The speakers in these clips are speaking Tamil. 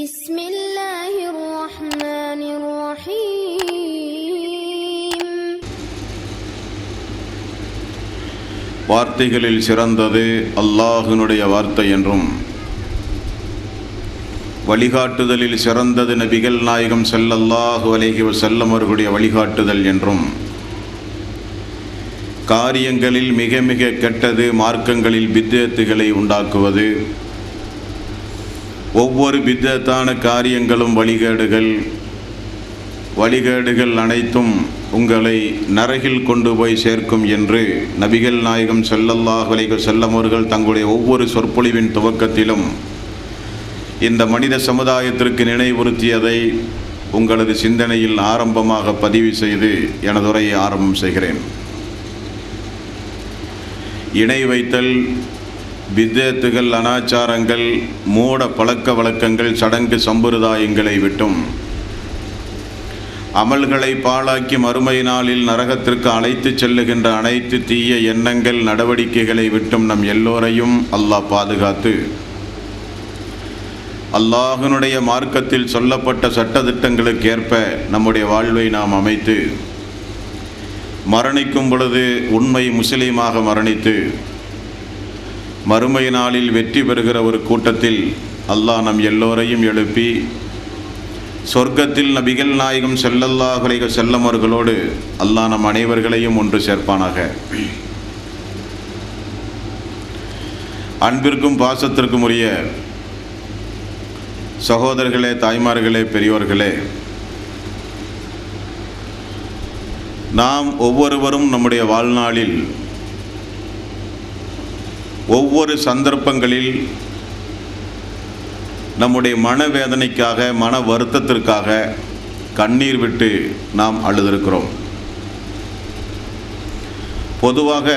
بسم الله الرحمن الرحيم. வார்த்தைகளில் சிறந்தது அல்லாஹ்வினுடைய வார்த்தை என்றும், வழிகாட்டுதலில் சிறந்தது நபிகள் நாயகம் ஸல்லல்லாஹு அலைஹி வஸல்லம் அவர்களுடைய வழிகாட்டுதல் என்றும், காரியங்களில் மிக மிக கெட்டது மார்க்கங்களில் பித்அத்துகளை உண்டாக்குவது, ஒவ்வொரு பித்அத்தான காரியங்களும் வழிகேடுகள் அனைத்தும் உங்களை நரகில் கொண்டு போய் சேர்க்கும் என்று நபிகள் நாயகம் ஸல்லல்லாஹு அலைஹி வஸல்லம் அவர்கள் தங்களுடைய ஒவ்வொரு சொற்பொழிவின் துவக்கத்திலும் இந்த மனித சமுதாயத்திற்கு நினைவுறுத்தியதை உங்களது சிந்தனையில் ஆரம்பமாக பதிவு செய்து எனது உரையை ஆரம்பம் செய்கிறேன். இணை வைத்தல், பித்அத்துகள், அனாச்சாரங்கள், மூட பழக்க வழக்கங்கள், சடங்கு சம்பிரதாயங்களை விட்டும், அமல்களை பாழாக்கி மறுமை நாளில் நரகத்திற்கு அழைத்து செல்லுகின்ற அனைத்து தீய எண்ணங்கள், நடவடிக்கைகளை விட்டும் நம் எல்லோரையும் அல்லாஹ் பாதுகாத்து, அல்லாஹ்வினுடைய மார்க்கத்தில் சொல்லப்பட்ட சட்டதிட்டங்களுக்கு ஏற்ப நம்முடைய வாழ்வை நாம் அமைத்து, மரணிக்கும் பொழுது உண்மை முஸ்லீமாக மரணித்து மறுமை நாளில் வெற்றி பெறுகிற ஒரு கூட்டத்தில் அல்லாஹ் நம் எல்லோரையும் எழுப்பி சொர்க்கத்தில் நபிகள் நாயகம் ஸல்லல்லாஹு அலைஹி வஸல்லம் அவர்களோடு அல்லாஹ் நம் அனைவர்களையும் ஒன்று சேர்ப்பானாக. அன்பிற்கும் பாசத்திற்கும் உரிய சகோதரர்களே, தாய்மார்களே, பெரியோர்களே, நாம் ஒவ்வொருவரும் நம்முடைய வாழ்நாளில் ஒவ்வொரு சந்தர்ப்பங்களில் நம்முடைய மனவேதனைக்காக, மன வருத்தத்திற்காக கண்ணீர் விட்டு நாம் அழுதிருக்கிறோம். பொதுவாக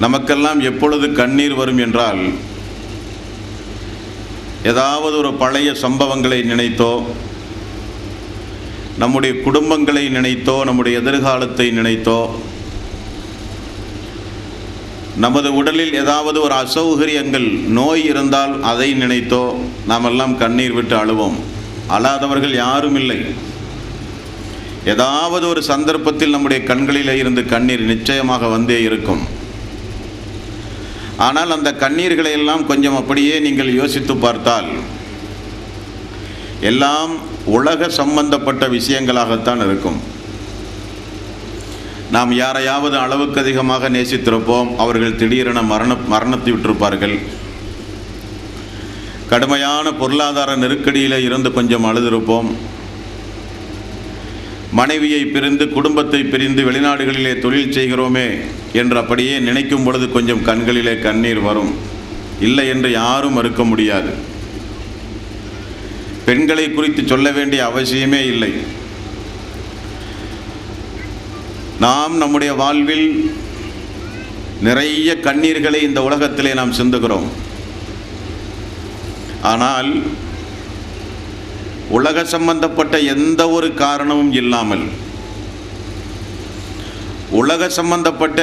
நமக்கெல்லாம் எப்பொழுது கண்ணீர் வரும் என்றால், ஏதாவது ஒரு பழைய சம்பவங்களை நினைத்தோ, நம்முடைய குடும்பங்களை நினைத்தோ, நம்முடைய எதிர்காலத்தை நினைத்தோ, நமது உடலில் ஏதாவது ஒரு அசௌகரியங்கள், நோய் இருந்தால் அதை நினைத்தோ நாமெல்லாம் கண்ணீர் விட்டு அழுவோம். அழாதவர்கள் யாரும் இல்லை. ஏதாவது ஒரு சந்தர்ப்பத்தில் நம்முடைய கண்களிலே இருந்து கண்ணீர் நிச்சயமாக வந்தே இருக்கும். ஆனால் அந்த கண்ணீர்களை எல்லாம் கொஞ்சம் அப்படியே நீங்கள் யோசித்து பார்த்தால் எல்லாம் உலக சம்பந்தப்பட்ட விஷயங்களாகத்தான் இருக்கும். நாம் யாரையாவது அளவுக்கு அதிகமாக நேசித்திருப்போம், அவர்கள் திடீரென மரணத்தை விட்டிருப்பார்கள். கடுமையான பொருளாதார நெருக்கடியில் இருந்து கொஞ்சம் அழுதிருப்போம். மனைவியை பிரிந்து, குடும்பத்தை பிரிந்து வெளிநாடுகளிலே தொழில் செய்கிறோமே என்று அப்படியே நினைக்கும் பொழுது கொஞ்சம் கண்களிலே கண்ணீர் வரும். இல்லை என்று யாரும் மறுக்க முடியாது. பெண்களை குறித்து சொல்ல வேண்டிய அவசியமே இல்லை. நாம் நம்முடைய வாழ்வில் நிறைய கண்ணீர்களை இந்த உலகத்திலே நாம் சிந்துகிறோம். ஆனால் உலக சம்பந்தப்பட்ட எந்த ஒரு காரணமும் இல்லாமல், உலக சம்பந்தப்பட்ட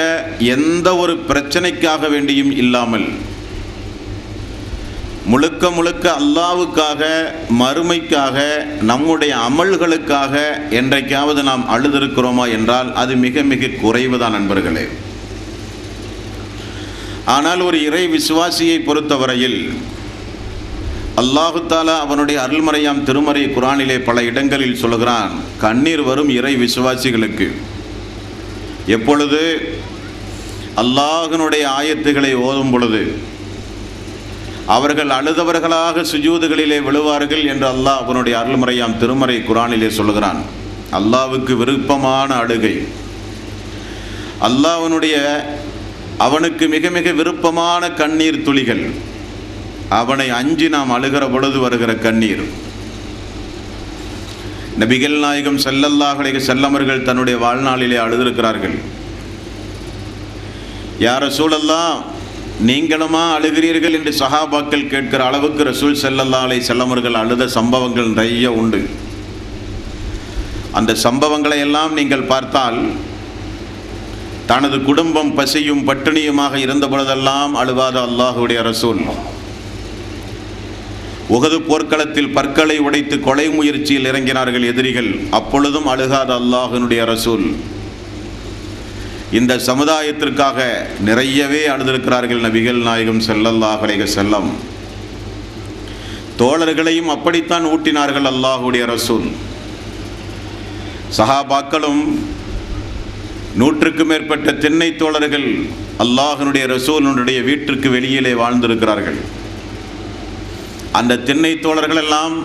எந்த ஒரு பிரச்சனைக்காக வேண்டியும் இல்லாமல், முழுக்க முழுக்க அல்லாஹ்வுக்காக, மறுமைக்காக, நம்முடைய அமல்களுக்காக என்றைக்காவது நாம் அழுதிருக்கிறோமா என்றால் அது மிக மிக குறைவுதான் நண்பர்களே. ஆனால் ஒரு இறை விசுவாசியை பொறுத்தவரையில் அல்லாஹு தஆலா அவனுடைய அருள்மறையாம் திருமறை குர்ஆனிலே பல இடங்களில் சொல்கிறான், கண்ணீர் வரும் இறை விசுவாசிகளுக்கு. எப்பொழுது? அல்லாஹ்வினுடைய ஆயத்துகளை ஓதும் பொழுது அவர்கள் அழுதவர்களாக சுஜூதுகளிலே விழுவார்கள் என்று அல்லாஹ் அவனுடைய அருள்மறையாம் திருமறை குர்ஆனிலே சொல்கிறான். அல்லாஹ்வுக்கு விருப்பமான அழுகை, அவனுக்கு மிக மிக விருப்பமான கண்ணீர் துளிகள், அவனை அஞ்சி நாம் அழுகிற பொழுது வருகிற கண்ணீர். நபிகள் நாயகம் ஸல்லல்லாஹு அலைஹி வஸல்லம் அவர்கள் தன்னுடைய வாழ்நாளிலே அழுதிருக்கிறார்கள். யா ரசூலல்லாஹ், நீங்களுமா அழுகிறீர்கள் என்று சஹாபாக்கள் கேட்கிற அளவுக்கு ரசூல் ஸல்லல்லாஹு அலைஹி வஸல்லம் அவர்கள் அழுத சம்பவங்கள் நிறைய உண்டு. அந்த சம்பவங்களை எல்லாம் நீங்கள் பார்த்தால், தனது குடும்பம் பசியும் பட்டினியுமாக இருந்த பொழுதெல்லாம் அழுவாத அல்லாஹ்வுடைய ரசூல் உஹது போர்க்களத்தில் பற்களை உடைத்து கொலை முயற்சியில் இறங்கினார்கள் எதிரிகள். அப்பொழுதும் அழுகாத அல்லாஹ்வினுடைய ரசூல் இந்த சமுதாயத்திற்காக நிறையவே அழுதிருக்கிறார்கள் நபிகள் நாயகம் ஸல்லல்லாஹு அலைஹி வஸல்லம். தோழர்களையும் அப்படித்தான் ஊட்டினார்கள் அல்லாஹ்வுடைய ரசூல். சஹாபாக்களும் 100க்கும் மேற்பட்ட திண்ணை தோழர்கள் அல்லாஹ்வினுடைய ரசூலுடைய வீட்டிற்கு வெளியிலே வாழ்ந்திருக்கிறார்கள். அந்த திண்ணை தோழர்கள் எல்லாம்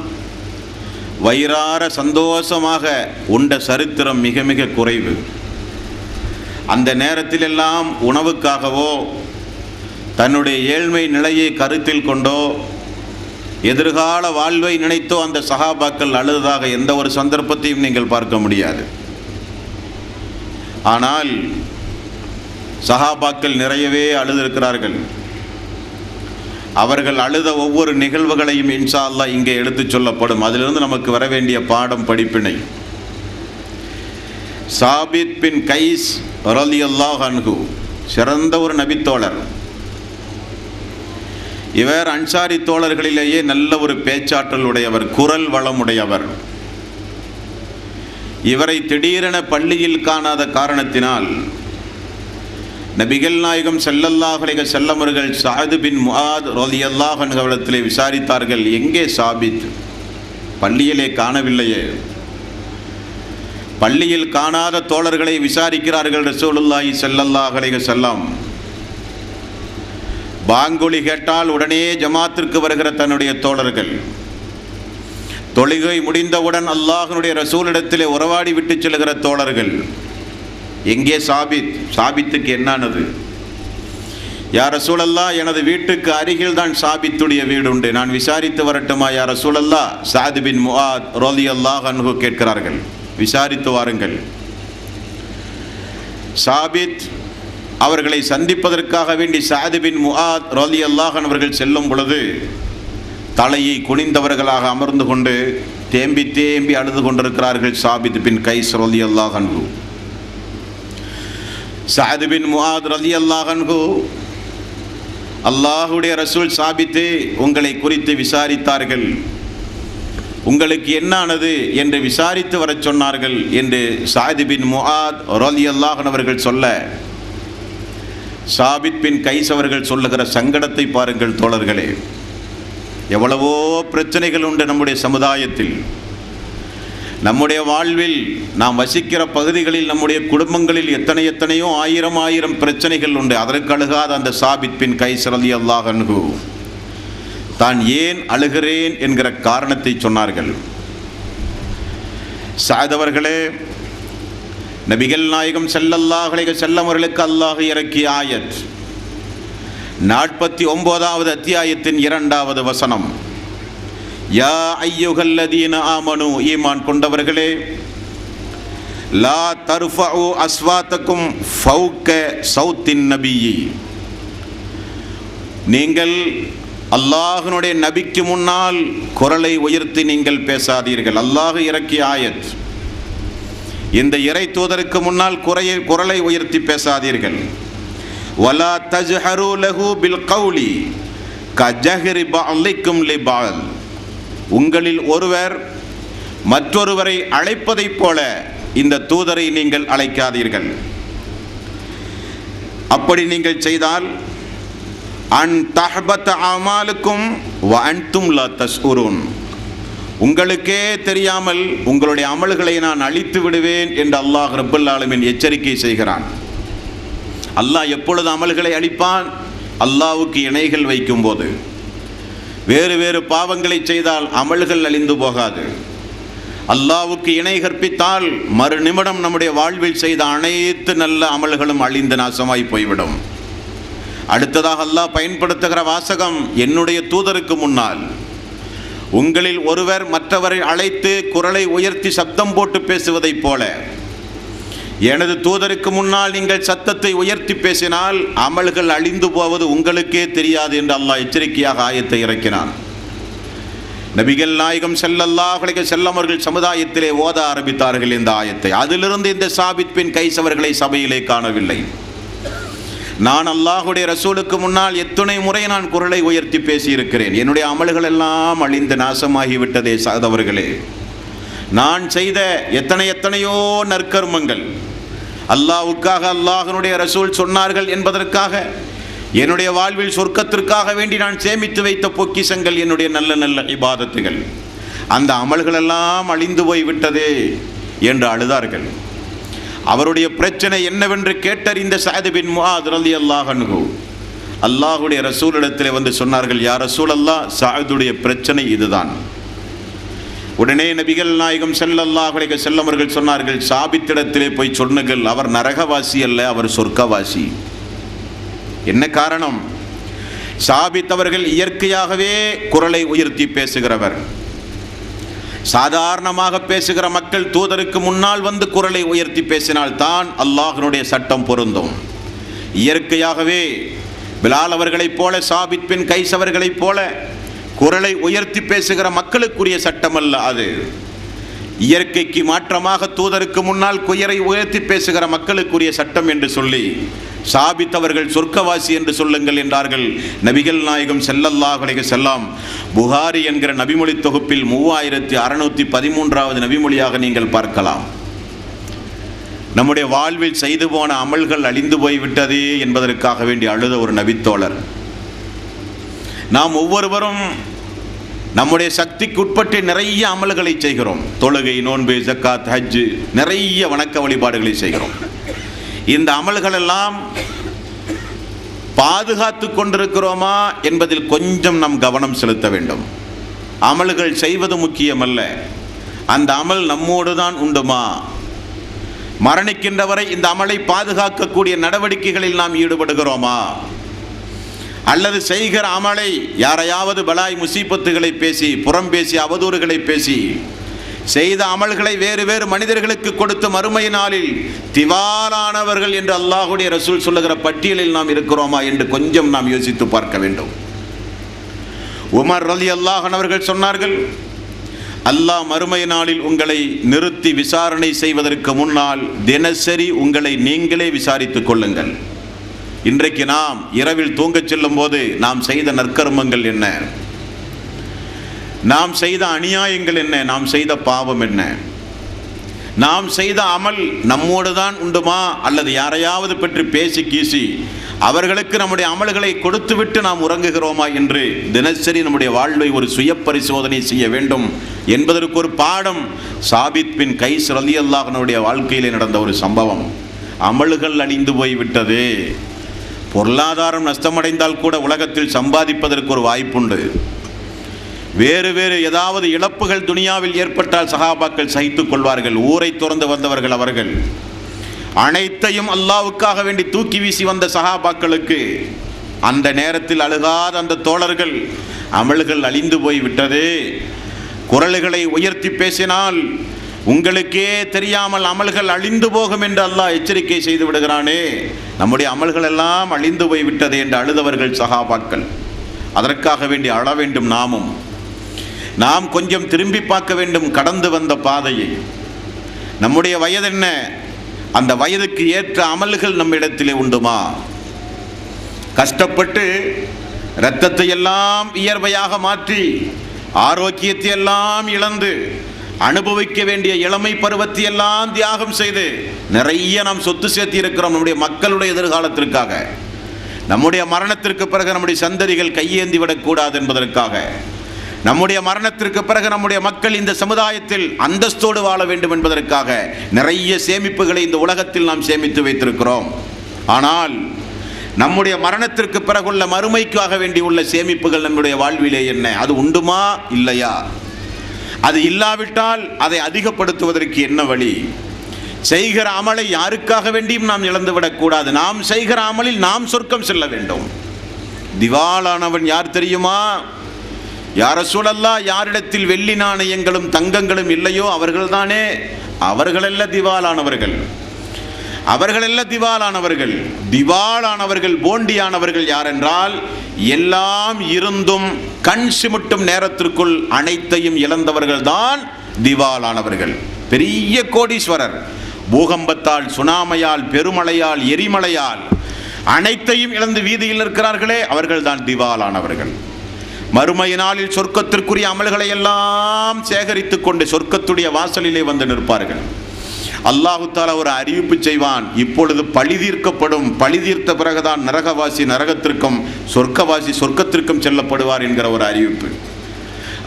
வயிறார சந்தோஷமாக உண்ட சரித்திரம் மிக மிக குறைவு. அந்த நேரத்திலெல்லாம் உணவுக்காகவோ தன்னுடைய ஏழ்மை நிலையை கருத்தில் கொண்டோ எதிர்கால வாழ்வை நினைத்தோ அந்த சஹாபாக்கள் அழுததாக எந்த ஒரு சந்தர்ப்பத்தையும் நீங்கள் பார்க்க முடியாது. ஆனால் சஹாபாக்கள் நிறையவே அழுதிருக்கிறார்கள். அவர்கள் அழுத ஒவ்வொரு நிகழ்வுகளையும் இன்ஷா அல்லாஹ் இங்கே எடுத்துச் சொல்லப்படும். அதிலிருந்து நமக்கு வர வேண்டிய பாடம் படிப்பினை. சாபித் பின் கைஸ் ரலியல்லாஹு அன்ஹு சிறந்த ஒரு நபித்தோழர். இவர் அன்சாரி தோழர்களிலேயே நல்ல ஒரு பேச்சாற்றல் உடையவர், குரல் வளமுடையவர். இவரை திடீரென பள்ளியில் காணாத காரணத்தினால் நபிகள் நாயகம் ஸல்லல்லாஹு அலைஹி வஸல்லம் அவர்கள் சஅத் பின் முஆத் ரலியல்லாஹு அன்ஹு அவரிடத்திலே விசாரித்தார்கள், எங்கே சாபித்? பள்ளியிலே காணவில்லையே. பள்ளியில் காணாத தோழர்களை விசாரிக்கிறார்கள் ரசூலுல்லாஹி ஸல்லல்லாஹு அலைஹி வஸல்லம். பாங்கொலி கேட்டால் உடனே ஜமாத்திற்கு வருகிற தன்னுடைய தோழர்கள், தொழுகை முடிந்தவுடன் அல்லாஹ்வுடைய ரசூலிடத்திலே உறவாடி விட்டு செல்கிற தோழர்கள், எங்கே சாபித்? சாபித்துக்கு என்னானது? யா ரசூலல்லாஹ், எனது வீட்டுக்கு அருகில் தான் சாபித்துடைய வீடு உண்டு, நான் விசாரித்து வரட்டுமா யா ரசூலல்லாஹ்? சஅத் பின் முஆத் ரலியல்லாஹு அன்ஹு கேட்கிறார்கள், விசாரித்து வாருங்கள். சாபித் அவர்களை சந்திப்பதற்காக வேண்டி சஅத் பின் முஆத் ரலியல்லாஹு அன்ஹு அவர்கள் செல்லும் பொழுது தலையை குனிந்தவர்களாக அமர்ந்து கொண்டு தேம்பி தேம்பி அழுது கொண்டிருக்கிறார்கள் சாபித் பின் கைஸ் ரலியல்லாஹு அன்ஹு. சஅத் பின் முஆத் ரலியல்லாஹு அன்ஹு, அல்லாஹ்வுடைய ரசூல் சாபித்தே உங்களை குறித்து விசாரித்தார்கள், உங்களுக்கு என்னானது என்று விசாரித்து வரச் சொன்னார்கள் என்று சஅத் பின் முஆத் ரலியல்லாஹு அன்ஹு அவர்கள் சொல்ல, சாபித் பின் கைஸ் அவர்கள் சொல்லுகிற சங்கடத்தை பாருங்கள் தோழர்களே. எவ்வளவோ பிரச்சனைகள் உண்டு நம்முடைய சமுதாயத்தில், நம்முடைய வாழ்வில், நாம் வசிக்கிற பகுதிகளில், நம்முடைய குடும்பங்களில் எத்தனையோ ஆயிரம் பிரச்சனைகள் உண்டு. அதற்கு அழுகாத அந்த சாபித் பின் கைஸ் ரலியல்லாஹு அன்ஹு தான் ஏன் அழுகிறேன் என்கிற காரணத்தை சொன்னார்கள். சஅத் அவர்களே, நபிகள் நாயகம் ஸல்லல்லாஹு அலைஹி வஸல்லம் அவர்களுக்கு அல்லாஹ் இறக்கிய ஆயத் 49வது அத்தியாயத்தின் 2வது வசனம், யா ஐயுஹல்லதீன ஆமனு, ஈமான் கொண்டவர்களே, லா தர்ஃபஉ அஸ்வாத்தக்கும் ஃபௌக சௌத்தின் நபியி, நீங்கள் அல்லாஹ்வுடைய நபிக்கு முன்னால் குரலை உயர்த்தி நீங்கள் பேசாதீர்கள். அல்லாஹ் இறக்கிய ஆயத். இந்த இறை தூதருக்கு முன்னால் குரலை உயர்த்தி பேசாதீர்கள். வலா தஜ்ஹரு லஹு பில் கௌலி கஜஹரி பஅலிக்கும் லிபஅல், உங்களில் ஒருவர் மற்றொருவரை அழைப்பதைப் போல இந்த தூதரை நீங்கள் அழைக்காதீர்கள். அப்படி நீங்கள் செய்தால் அன் தஹ்பத அமாலுக்கும் வ அன்தும் லா தஷ்உரூன், உங்களுக்கே தெரியாமல் உங்களுடைய அமல்களை நான் அழித்து விடுவேன் என்று அல்லாஹ் ரப்பல் ஆலமீன் எச்சரிக்கை செய்கிறான். அல்லாஹ் எப்பொழுது அமல்களை அழிப்பான்? அல்லாஹ்வுக்கு இணைகள் வைக்கும் போது. வேறு வேறு பாவங்களை செய்தால் அமல்கள் அழிந்து போகாது. அல்லாஹ்வுக்கு இணை கற்பித்தால் மறு நிமிடம் நம்முடைய வாழ்வில் செய்த அனைத்து நல்ல அமல்களும் அழிந்து நாசமாய் போய்விடும். அடுத்ததாக அல்லாஹ் பயன்படுத்துகிற வாசகம், என்னுடைய தூதருக்கு முன்னால் உங்களில் ஒருவர் மற்றவரை அழைத்து குரலை உயர்த்தி சப்தம் போட்டு பேசுவதைப் போல எனது தூதருக்கு முன்னால் நீங்கள் சத்தத்தை உயர்த்தி பேசினால் அமல்கள் அழிந்து போவது உங்களுக்கே தெரியாது என்று அல்லாஹ் எச்சரிக்கையாக ஆயத்தை இறக்கினான். நபிகள் நாயகம் ஸல்லல்லாஹு அலைஹி வஸல்லம் அவர்கள் சமுதாயத்திலே ஓத ஆரம்பித்தார்கள் இந்த ஆயத்தை. அதிலிருந்து இந்த சாபித் பின் கைஸ் அவர்களை சபையிலே காணவில்லை. நான் அல்லாஹுடைய ரசூலுக்கு முன்னால் எத்தனை முறை நான் குரலை உயர்த்தி பேசியிருக்கிறேன். என்னுடைய அமல்கள் எல்லாம் அழிந்து நாசமாகிவிட்டதே சாதவர்களே. நான் செய்த எத்தனையோ நற்கர்மங்கள் அல்லாஹ்வுக்காக, அல்லாஹ்வுடைய ரசூல் சொன்னார்கள் என்பதற்காக, என்னுடைய வாழ்வில் சொர்க்கத்திற்காக வேண்டி நான் சேமித்து வைத்த பொக்கிஷங்கள், என்னுடைய நல்ல நல்ல இபாதத்துகள், அந்த அமல்கள் எல்லாம் அழிந்து போய் விட்டதே என்று அழுதார்கள். அவருடைய பிரச்சனை என்னவென்று கேட்டறிந்த சஅத் பின் முஆத் ரலியல்லாஹு அன்ஹு அல்லாஹ்வுடைய ரசூலிடத்தில் வந்து சொன்னார்கள், யா ரசூலல்லாஹ், சஅதுடைய பிரச்சனை இதுதான். உடனே நபிகள் நாயகம் ஸல்லல்லாஹு அலைஹி வஸல்லம் அவர்கள் சொன்னார்கள், சாபித்திடத்திலே போய் சொன்னுங்கள், அவர் நரகவாசி அல்ல, அவர் சொர்க்கவாசி. என்ன காரணம்? சாபித் அவர்கள் இயற்கையாகவே குரலை உயர்த்தி பேசுகிறவர். சாதாரணமாக பேசுகிற மக்கள் தூதருக்கு முன்னால் வந்து குரலை உயர்த்தி பேசினால் தான் அல்லாஹ்வுடைய சட்டம் பொருந்தும். இயற்கையாகவே பிலால் அவர்களைப் போல, சாபித் பின் கைஸ் அவர்களைப் போல குரலை உயர்த்தி பேசுகிற மக்களுக்குரிய சட்டம் அல்ல அது. இயற்கைக்கு மாற்றமாக தூதருக்கு முன்னால் குயரை உயர்த்தி பேசுகிற மக்களுக்குரிய சட்டம் என்று சொல்லி சாபித் அவர்கள் சொர்க்கவாசி என்று சொல்லுங்கள் என்றார்கள் நபிகள் நாயகம் ஸல்லல்லாஹு அலைஹி வஸல்லம். புகாரி என்கிற நபிமொழி தொகுப்பில் 3613வது நபிமொழியாக நீங்கள் பார்க்கலாம். நம்முடைய வாழ்வில் செய்து போன அமல்கள் அழிந்து போய்விட்டதே என்பதற்காக வேண்டி அழுத ஒரு நபித்தோழர். நாம் ஒவ்வொருவரும் நம்முடைய சக்திக்கு உட்பட்டு நிறைய அமல்களை செய்கிறோம். தொழுகை, நோன்பு, ஜக்காத், ஹஜ், நிறைய வணக்க வழிபாடுகளை செய்கிறோம். இந்த அமல்கள் எல்லாம் பாதுகாத்து கொண்டிருக்கிறோமா என்பதில் கொஞ்சம் நாம் கவனம் செலுத்த வேண்டும். அமல்கள் செய்வது முக்கியமல்ல, அந்த அமல் நம்மோடு தான் உண்டுமா? மரணிக்கின்ற வரை இந்த அமலை பாதுகாக்கக்கூடிய நடவடிக்கைகளில் நாம் ஈடுபடுகிறோமா? அல்லது செய்கிற அமலை யாரையாவது பலாய் முசீபத்துகளை பேசி, புறம் பேசி, அவதூறுகளை பேசி, செய்த அமல்களை வேறு வேறு மனிதர்களுக்கு கொடுத்து மறுமை நாளில் திவாலானவர்கள் என்று அல்லாஹ்வுடைய ரசூல் சொல்லுகிற பட்டியலில் நாம் இருக்கிறோமா என்று கொஞ்சம் நாம் யோசித்து பார்க்க வேண்டும். உமர் ரலியல்லாஹு அன்ஹு அவர்கள் சொன்னார்கள், அல்லாஹ் மறுமை நாளில் உங்களை நிறுத்தி விசாரணை செய்வதற்கு முன்னால் தினசரி உங்களை நீங்களே விசாரித்துக் கொள்ளுங்கள். இன்றைக்கு நாம் இரவில் தூங்கச் செல்லும் போது நாம் செய்த நற்கர்மங்கள் என்ன, நாம் செய்த அநியாயங்கள் என்ன, நாம் செய்த பாவம் என்ன, நாம் செய்த அமல் நம்மோடு தான் உண்டுமா அல்லது யாரையாவது பற்றி பேசி கீசி அவர்களுக்கு நம்முடைய அமல்களை கொடுத்துவிட்டு நாம் உறங்குகிறோமா என்று தினசரி நம்முடைய வாழ்வை ஒரு சுய பரிசோதனை செய்ய வேண்டும் என்பதற்கு ஒரு பாடம் சாபித் பின் கைஸ் ரலியல்லாஹு அன்ஹுடைய வாழ்க்கையிலே நடந்த ஒரு சம்பவம். அமல்கள் அழிந்து போய்விட்டது. பொருளாதாரம் நஷ்டமடைந்தால் கூட உலகத்தில் சம்பாதிப்பதற்கு ஒரு வாய்ப்புண்டு. வேறு வேறு ஏதாவது இழப்புகள் துனியாவில் ஏற்பட்டால் சஹாபாக்கள் சகித்துக் கொள்வார்கள். ஊரை துறந்து வந்தவர்கள் அவர்கள். அனைத்தையும் அல்லாஹ்வுக்காக வேண்டி தூக்கி வீசி வந்த சஹாபாக்களுக்கு அந்த நேரத்தில் அழுகாத அந்த தோழர்கள், அமல்கள் அழிந்து போய் விட்டது, குரல்களை உயர்த்தி பேசினால் உங்களுக்கே தெரியாமல் அமல்கள் அழிந்து போகும் என்று அல்லாஹ் எச்சரிக்கை செய்து விடுகிறானே, நம்முடைய அமல்கள் எல்லாம் அழிந்து போய் விட்டது என்று அழுதவர்கள் சஹாபாக்கள். அதற்காக வேண்டி அழ வேண்டும். நாம் கொஞ்சம் திரும்பி பார்க்க வேண்டும் கடந்து வந்த பாதையை. நம்முடைய வயது என்ன? அந்த வயதுக்கு ஏற்ற அமல்கள் நம்மிடத்திலே உண்டுமா? கஷ்டப்பட்டு இரத்தத்தை எல்லாம் வியர்வையாக மாற்றி ஆரோக்கியத்தை எல்லாம் இழந்து அனுபவிக்க வேண்டிய இளமை பருவத்தை எல்லாம் தியாகம் செய்து நிறைய நாம் சொத்து சேர்த்தி இருக்கிறோம் நம்முடைய மக்களுடைய எதிர்காலத்திற்காக. நம்முடைய மரணத்திற்கு பிறகு நம்முடைய சந்ததிகள் கையேந்தி விடக்கூடாது என்பதற்காக, நம்முடைய மரணத்திற்கு பிறகு நம்முடைய மக்கள் இந்த சமுதாயத்தில் அந்தஸ்தோடு வாழ வேண்டும் என்பதற்காக நிறைய சேமிப்புகளை இந்த உலகத்தில் நாம் சேமித்து வைத்திருக்கிறோம். ஆனால் நம்முடைய மரணத்திற்கு பிறகுள்ள மறுமைக்காக வேண்டியுள்ள சேமிப்புகள் நம்முடைய வாழ்விலே என்ன? அது உண்டுமா இல்லையா? அது இல்லாவிட்டால் அதை அதிகப்படுத்துவதற்கு என்ன வழி? செய்கிற அமலை யாருக்காக வேண்டியும் நாம் இழந்துவிடக்கூடாது. நாம் செய்கிற அமலில் நாம் சொர்க்கம் செல்ல வேண்டும். திவாலானவன் யார் தெரியுமா? யார் ரசூலல்லாஹ், யாரிடத்தில் வெள்ளி நாணயங்களும் தங்கங்களும் இல்லையோ அவர்கள்தானே. அவர்களல்ல திவாலானவர்கள், அவர்களல்ல திவாலானவர்கள். திவாலானவர்கள், போண்டியானவர்கள் யார் என்றால், எல்லாம் இருந்தும் கண் சிமிட்டும் நேரத்திற்குள் அனைத்தையும் இழந்தவர்கள் தான் திவாலானவர்கள். பெரிய கோடீஸ்வரர் பூகம்பத்தால், சுனாமையால், பெருமழையால், எரிமலையால் அனைத்தையும் இழந்து வீதியில் இருக்கிறார்களே, அவர்கள் தான் திவாலானவர்கள். மறுமை நாளில் சொர்க்கத்திற்குரிய அமல்களை எல்லாம் சேகரித்துக் கொண்டு சொர்க்கத்துடைய வாசலிலே வந்து நிற்பார்கள். அல்லாஹு தஆலா ஒரு அறிவிப்பு செய்வான், இப்பொழுது பழி தீர்க்கப்படும், பழி தீர்த்த பிறகுதான் நரகவாசி நரகத்திற்கும் சொர்க்கவாசி சொர்க்கத்திற்கும் செல்லப்படுவார் என்கிற ஒரு அறிவிப்பு.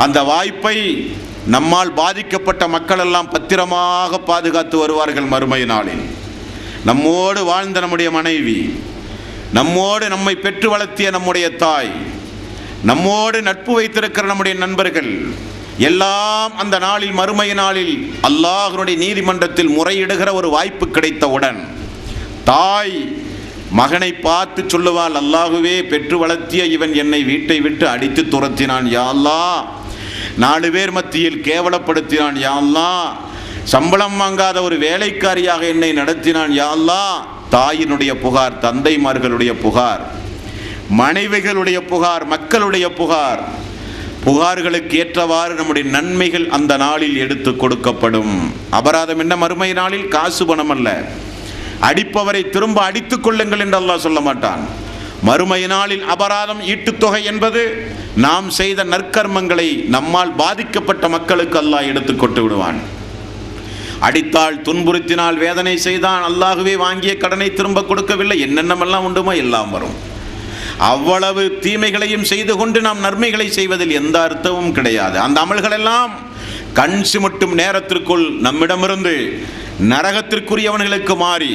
அந்த வாய்ப்பை நம்மால் பாதிக்கப்பட்ட மக்கள் எல்லாம் பத்திரமாக பாதுகாத்து வருவார்கள். மறுமை நாளில் நம்மோடு வாழ்ந்த நம்முடைய மனைவி, நம்மோடு நம்மை பெற்று வளர்த்திய நம்முடைய தாய், நம்மோடு நட்பு வைத்திருக்கிற நம்முடைய நண்பர்கள் எல்லாம் அந்த நாளில் மறுமை நாளில் அல்லாஹ்வுடைய நீதிமன்றத்தில் முறையிடுகிற ஒரு வாய்ப்பு கிடைத்தவுடன் தாய் மகனை பார்த்து சொல்லுவாள், அல்லாஹுவே, பெற்று வளர்த்திய இவன் என்னை வீட்டை விட்டு அடித்து துரத்தினான் யா அல்லாஹ், 4 பேர் மத்தியில் கேவலப்படுத்தினான் யா அல்லாஹ், சம்பளம் வாங்காத ஒரு வேலைக்காரியாக என்னை நடத்தினான் யா அல்லாஹ். தாயினுடைய புகார், தந்தைமார்களுடைய புகார், மனைவிகளுடைய புகார், மக்களுடைய புகார், புகார்களுக்கு ஏற்றவாறு நம்முடைய நன்மைகள் அந்த நாளில் எடுத்து கொடுக்கப்படும். அபராதம் என்ன? மறுமை நாளில் காசு பணம் அல்ல. அடிப்பவரை திரும்ப அடித்துக் கொள்ளுங்கள் என்று அல்லாஹ் சொல்ல மாட்டான். மறுமை நாளில் அபராதம் ஈட்டுத்தொகை என்பது நாம் செய்த நற்கர்மங்களை நம்மால் பாதிக்கப்பட்ட மக்களுக்கு அல்லாஹ் எடுத்து கொண்டு விடுவான். அடித்தால், துன்புறுத்தினால், வேதனை செய்தான், அல்லாஹுவே வாங்கிய கடனை திரும்ப கொடுக்கவில்லை, என்னென்னமெல்லாம் உண்டுமோ எல்லாம் வரும். அவ்வளவு தீமைகளையும் செய்து கொண்டு நாம் நன்மைகளை செய்வதில் எந்த அர்த்தமும் கிடையாது. அந்த அமல்கள் எல்லாம் கண் சிமிட்டும் நேரத்திற்குள் நம்மிடமிருந்து நரகத்திற்குரியவர்களுக்கு மாறி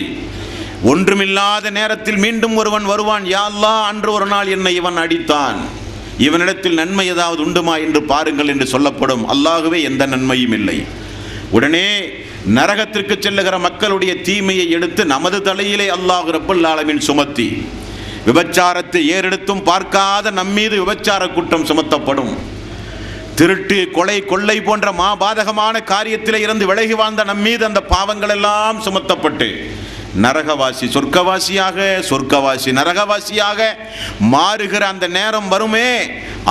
ஒன்றுமில்லாத நேரத்தில் மீண்டும் ஒருவன் வருவான், யா அல்லாஹ், அன்று ஒரு நாள் என்னை இவன் அடித்தான், இவனிடத்தில் நன்மை ஏதாவது உண்டுமா என்று பாருங்கள் என்று சொல்லப்படும். அல்லாஹுவே, எந்த நன்மையும் இல்லை. உடனே நரகத்திற்கு செல்லுகிற மக்களுடைய தீமையை எடுத்து நமது தலையிலே அல்லாஹ் ரப்பல் ஆலமீன் சுமத்தி, விபச்சாரத்தை ஏறெடுத்தும் பார்க்காத நம்மீது விபச்சார குற்றம் சுமத்தப்படும். திருட்டு, கொலை, கொள்ளை போன்ற மாபாதகமான காரியத்திலே இருந்து விலகி வாழ்ந்த நம்மீது அந்த பாவங்கள் எல்லாம் சுமத்தப்பட்டு நரகவாசி சொர்க்கவாசியாக, சொர்க்கவாசி நரகவாசியாக மாறுகிற அந்த நேரம் வருமே,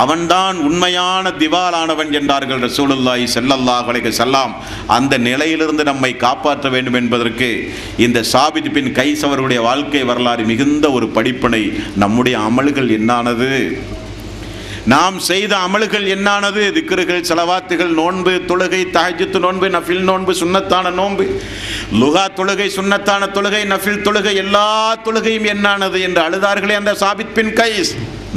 அவன்தான் உண்மையான திவாலானவன் என்றார்கள் ரசூலுல்லாஹி ஸல்லல்லாஹு அலைஹி வஸல்லம். அந்த நிலையிலிருந்து நம்மை காப்பாற்ற வேண்டும் என்பதற்கு இந்த சாபித் பின் கைஸ் அவர்களுடைய வாழ்க்கை வரலாறு மிகுந்த ஒரு படிப்பினை. நம்முடைய அமல்கள் என்னானது, நாம் செய்த அமல்கள் என்னானது, திக்ருகள், ஸலவாத்துகள், நோன்பு, தொழுகை, தஹஜ்ஜுத் நோன்பு, நஃபில் நோன்பு, சுன்னத்தான நோன்பு, லுகா தொழுகை, சுன்னத்தான தொழுகை, நஃபில் தொழுகை, எல்லா தொழுகையும் என்னானது என்று அழுதார்களே அந்த சாபித் பின் கைஸ்.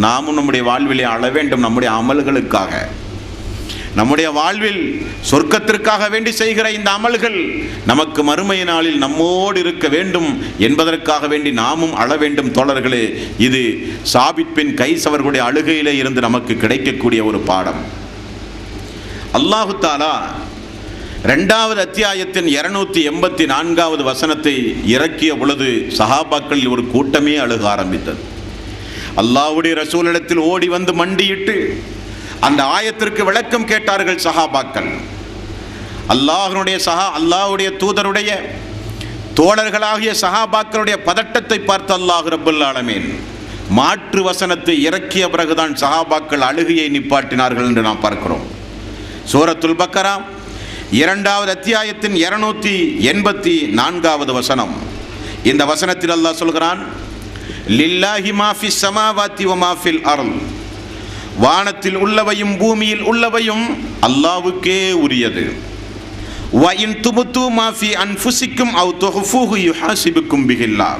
நாமும் நம்முடைய வாழ்விலே அழ வேண்டும். நம்முடைய அமல்களுக்காக, நம்முடைய வாழ்வில் சொர்க்கத்திற்காக வேண்டி செய்கிற இந்த அமல்கள் நமக்கு மறுமை நாளில் நம்மோடு இருக்க வேண்டும் என்பதற்காக வேண்டி நாமும் அழ வேண்டும் தோழர்களே. இது சாபித் பின் கைஸ் அவர்களுடைய அழுகையிலே இருந்து நமக்கு கிடைக்கக்கூடிய ஒரு பாடம். அல்லாஹு தஆலா 2வது அத்தியாயத்தின் 284வது வசனத்தை இறக்கிய பொழுது சஹாபாக்களில் ஒரு கூட்டமே அழுக ஆரம்பித்தது. அல்லாஹ்வுடைய ரசூலிடத்தில் ஓடி வந்து மண்டியிட்டு அந்த ஆயத்திற்கு விளக்கம் கேட்டார்கள் சஹாபாக்கள். அல்லாஹ்வுடைய தூதருடைய தோழர்களாகிய சஹாபாக்களுடைய பதட்டத்தை பார்த்து அல்லாஹ் ரப்பல் ஆலமீன் மாற்று வசனத்தை இறக்கிய பிறகுதான் சஹாபாக்கள் அழுகையை நிப்பாட்டினார்கள் என்று நாம் பார்க்கிறோம். சூரத்துல் பக்கரா 2வது அத்தியாயத்தின் 284வது வசனம். இந்த வசனத்தில் அல்லாஹ் சொல்கிறான், லில்லாஹி மா ஃபிஸ் ஸமாவாத்தி வ மா ஃபில் அர்ள், வானத்தில் உள்ளவையும் பூமியில் உள்ளவையும் அல்லாஹ்வுக்கே உரியது. வ இன் துபுது மா ஃபி அன்ஃபுசிக்கும் அவ் துஹ்ஃபூஹு யுஹாசிபுக்கும் பிஹில்லாஹ்,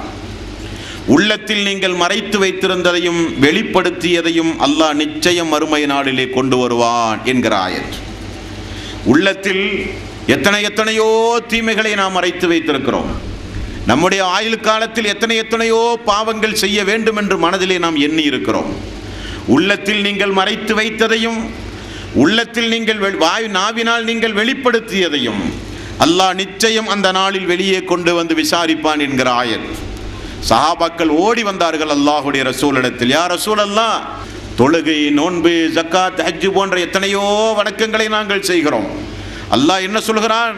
உள்ளத்தில் நீங்கள் மறைத்து வைத்திருந்ததையும் வெளிப்படுத்தியதையும் அல்லாஹ் நிச்சயம் மறுமை நாளிலே கொண்டு வருவான் என்கிற ஆயத். உள்ளத்தில் எத்தனையோ தீமைகளை நாம் மறைத்து வைத்திருக்கிறோம். நம்முடைய ஆயுள் காலத்தில் எத்தனையோ பாவங்கள் செய்ய வேண்டும் என்று மனதிலே நாம் எண்ணி இருக்கிறோம். உள்ளத்தில் நீங்கள் மறைத்து வைத்ததையும் உள்ளத்தில் நீங்கள் நாவினால் நீங்கள் வெளிப்படுத்தியதையும் அல்லாஹ் நிச்சயம் அந்த நாளில் வெளியே கொண்டு வந்து விசாரிப்பான் என்கிற ஆயத். சஹாபாக்கள் ஓடி வந்தார்கள் அல்லாஹ்வுடைய ரசூலிடத்தில். யா ரசூலல்லாஹ், தொழுகை, நோன்பு, ஜக்காத், ஹஜ் போன்ற எத்தனையோ வணக்கங்களை நாங்கள் செய்கிறோம். அல்லாஹ் என்ன சொல்கிறான்?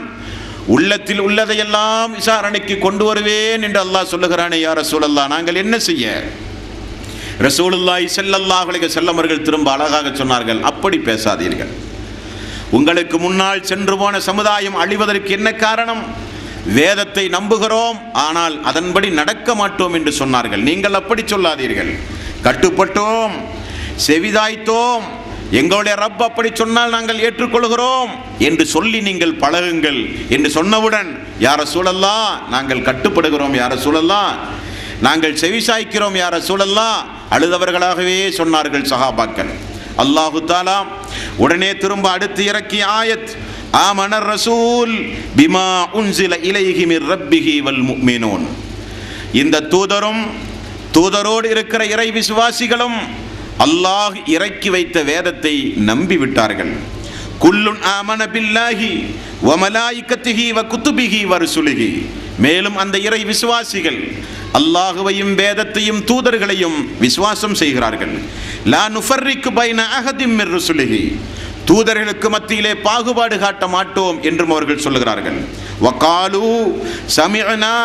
உள்ளத்தில் உள்ளதையெல்லாம் விசாரணைக்கு கொண்டு வருவேன் என்று அல்லாஹ் சொல்லுகிறானே. யா ரசூலல்லாஹ், நாங்கள் என்ன செய்ய? ரசூலுல்லாஹி ஸல்லல்லாஹு அலைஹி வஸல்லம் அவர்கள் திரும்ப அழகாக சொன்னார்கள், அப்படி பேசாதீர்கள். உங்களுக்கு முன்னால் சென்று போன சமுதாயம் அழிவதற்கு என்ன காரணம்? வேதத்தை நம்புகிறோம், ஆனால் அதன்படி நடக்க மாட்டோம் என்று சொன்னார்கள். நீங்கள் அப்படி சொல்லாதீர்கள். கட்டுப்பட்டோம், செவிதாய்த்தோம், எங்களுடைய ரப் அப்படி சொன்னால் நாங்கள் ஏற்றுக்கொள்கிறோம் என்று சொல்லி நீங்கள் பழகுங்கள் என்று சொன்னவுடன், யா ரசூலல்லாஹ் நாங்கள் கட்டுப்படுகிறோம், யா ரசூலல்லாஹ் நாங்கள் செவிசாய்க்கிறோம், யா ரசூலல்லாஹ் அழுதவர்களாகவே சொன்னார்கள் சஹாபாக்கள். அல்லாஹு தஆலா உடனே திரும்ப அடுத்து இறக்கிய ஆயத், ஆமனர் ரசூல் பிமா உன்சில இலைஹி மிர் ரப்பிஹி வல் முஃமினூன். இந்த தூதரும் தூதரோடு இருக்கிற இறை விசுவாசிகளும் அல்லாஹ் இறக்கி வைத்த வேதத்தை நம்பி விட்டார்கள். குல்லுன் ஆமன பில்லாஹி வ மலாயிகத்திஹி வ குதுபிஹி வ ருசுலிஹி. மேலும் அந்த இறை விசுவாசிகள் அல்லாஹுவையும் வேதத்தையும் தூதர்களையும் விசுவாசம் செய்கிறார்கள். லா நுஃபர்ரிக்கு பைன அஹதிம் மிர் ருசுலிஹி. தூதர்களுக்கு மத்தியிலே பாகுபாடு காட்ட மாட்டோம் என்றும் அவர்கள் சொல்லுகிறார்கள். வகாலு சமிஅனா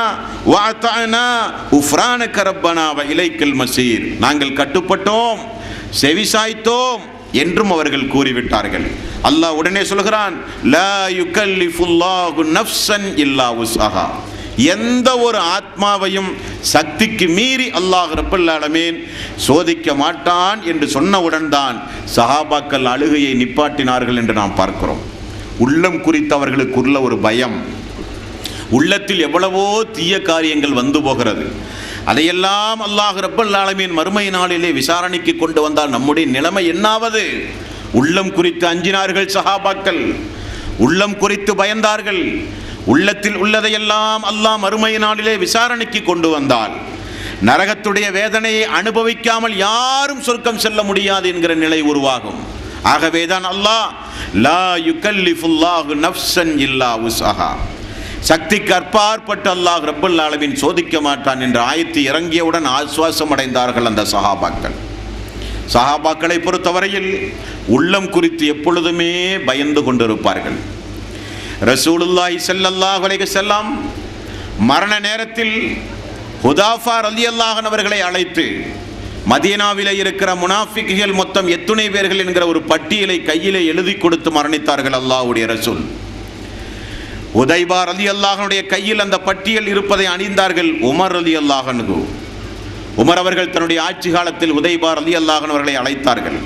வ அத்தஅனா உஃப்ரானக ரப்பனா வ இலைக்கல் மசீர். நாங்கள் கட்டுப்பட்டோம், செவிசாய்த்தோம் என்றும் அவர்கள் கூறிவிட்டார்கள். அல்லாஹ் உடனே சொல்கிறான், லா யுகல்லிஃபுல்லாஹு நஃப்ஸன் இல்லா உஸ்அஹா. எந்த ஒரு ஆத்மாவையும் சக்திக்கு மீறி அல்லாஹ் ரப்பல் ஆலமீன் சோதிக்க மாட்டான் என்று சொன்னவுடன் தான் சஹாபாக்கள் அழுகையை நிப்பாட்டினார்கள் என்று நாம் பார்க்கிறோம். உள்ளம் குறித்து அவர்களுக்குள்ள ஒரு பயம், உள்ளத்தில் எவ்வளவோ தீய காரியங்கள் வந்து போகிறது. அதையெல்லாம் அல்லாஹ் ரப்பல் ஆலமீன் மறுமை நாளிலே விசாரணைக்கு கொண்டு வந்தால் நம்முடைய நிலைமை என்னாவது? உள்ளம் குறித்து அஞ்சினார்கள் சஹாபாக்கள், உள்ளம் குறித்து பயந்தார்கள். உள்ளத்தில் உள்ளதையெல்லாம் அல்லாஹ் மறுமை நாளிலே விசாரணைக்கு கொண்டு வந்தால் நரகத்துடைய வேதனையை அனுபவிக்காமல் யாரும் சொர்க்கம் செல்ல முடியாது என்கிற நிலை உருவாகும். ஆகவேதான் அல்லாஹ் லா யுகல்லிஃபுல்லாஹு நஃப்ஸன் இல்லா உஸ்அஹா, சக்திக்கு அற்பாற்பட்டு அல்லாஹ் ரப்பல் ஆலமீன் சோதிக்க மாட்டான் என்ற ஆயத்து இறங்கியவுடன் ஆஸ்வாசம் அடைந்தார்கள் அந்த சஹாபாக்கள். சஹாபாக்களை பொறுத்தவரையில் உள்ளம் குறித்து எப்பொழுதுமே பயந்து கொண்டிருப்பார்கள். ரசூலுல்லாஹி ஸல்லல்லாஹு அலைஹி வஸல்லம் மரண நேரத்தில் ஹுதாஃபா ரலியல்லாஹு அன்ஹு அவர்களை அழைத்து மதீனாவிலே இருக்கிற முனாஃபிக்குகள் மொத்தம் எத்துணை பேர்கள் என்கிற ஒரு பட்டியலை கையிலே எழுதி கொடுத்து மரணித்தார்கள் அல்லாஹ்வுடைய ரசூல். உதைபா ரலியல்லாஹு அன்ஹுடைய கையில் அந்த பட்டியல் இருப்பதை அணிந்தார்கள் உமர் ரலியல்லாஹு அன்ஹு. உமர் அவர்கள் தன்னுடைய ஆட்சி காலத்தில் உதைபா ரலியல்லாஹு அன்ஹு அவர்களை அழைத்தார்கள்.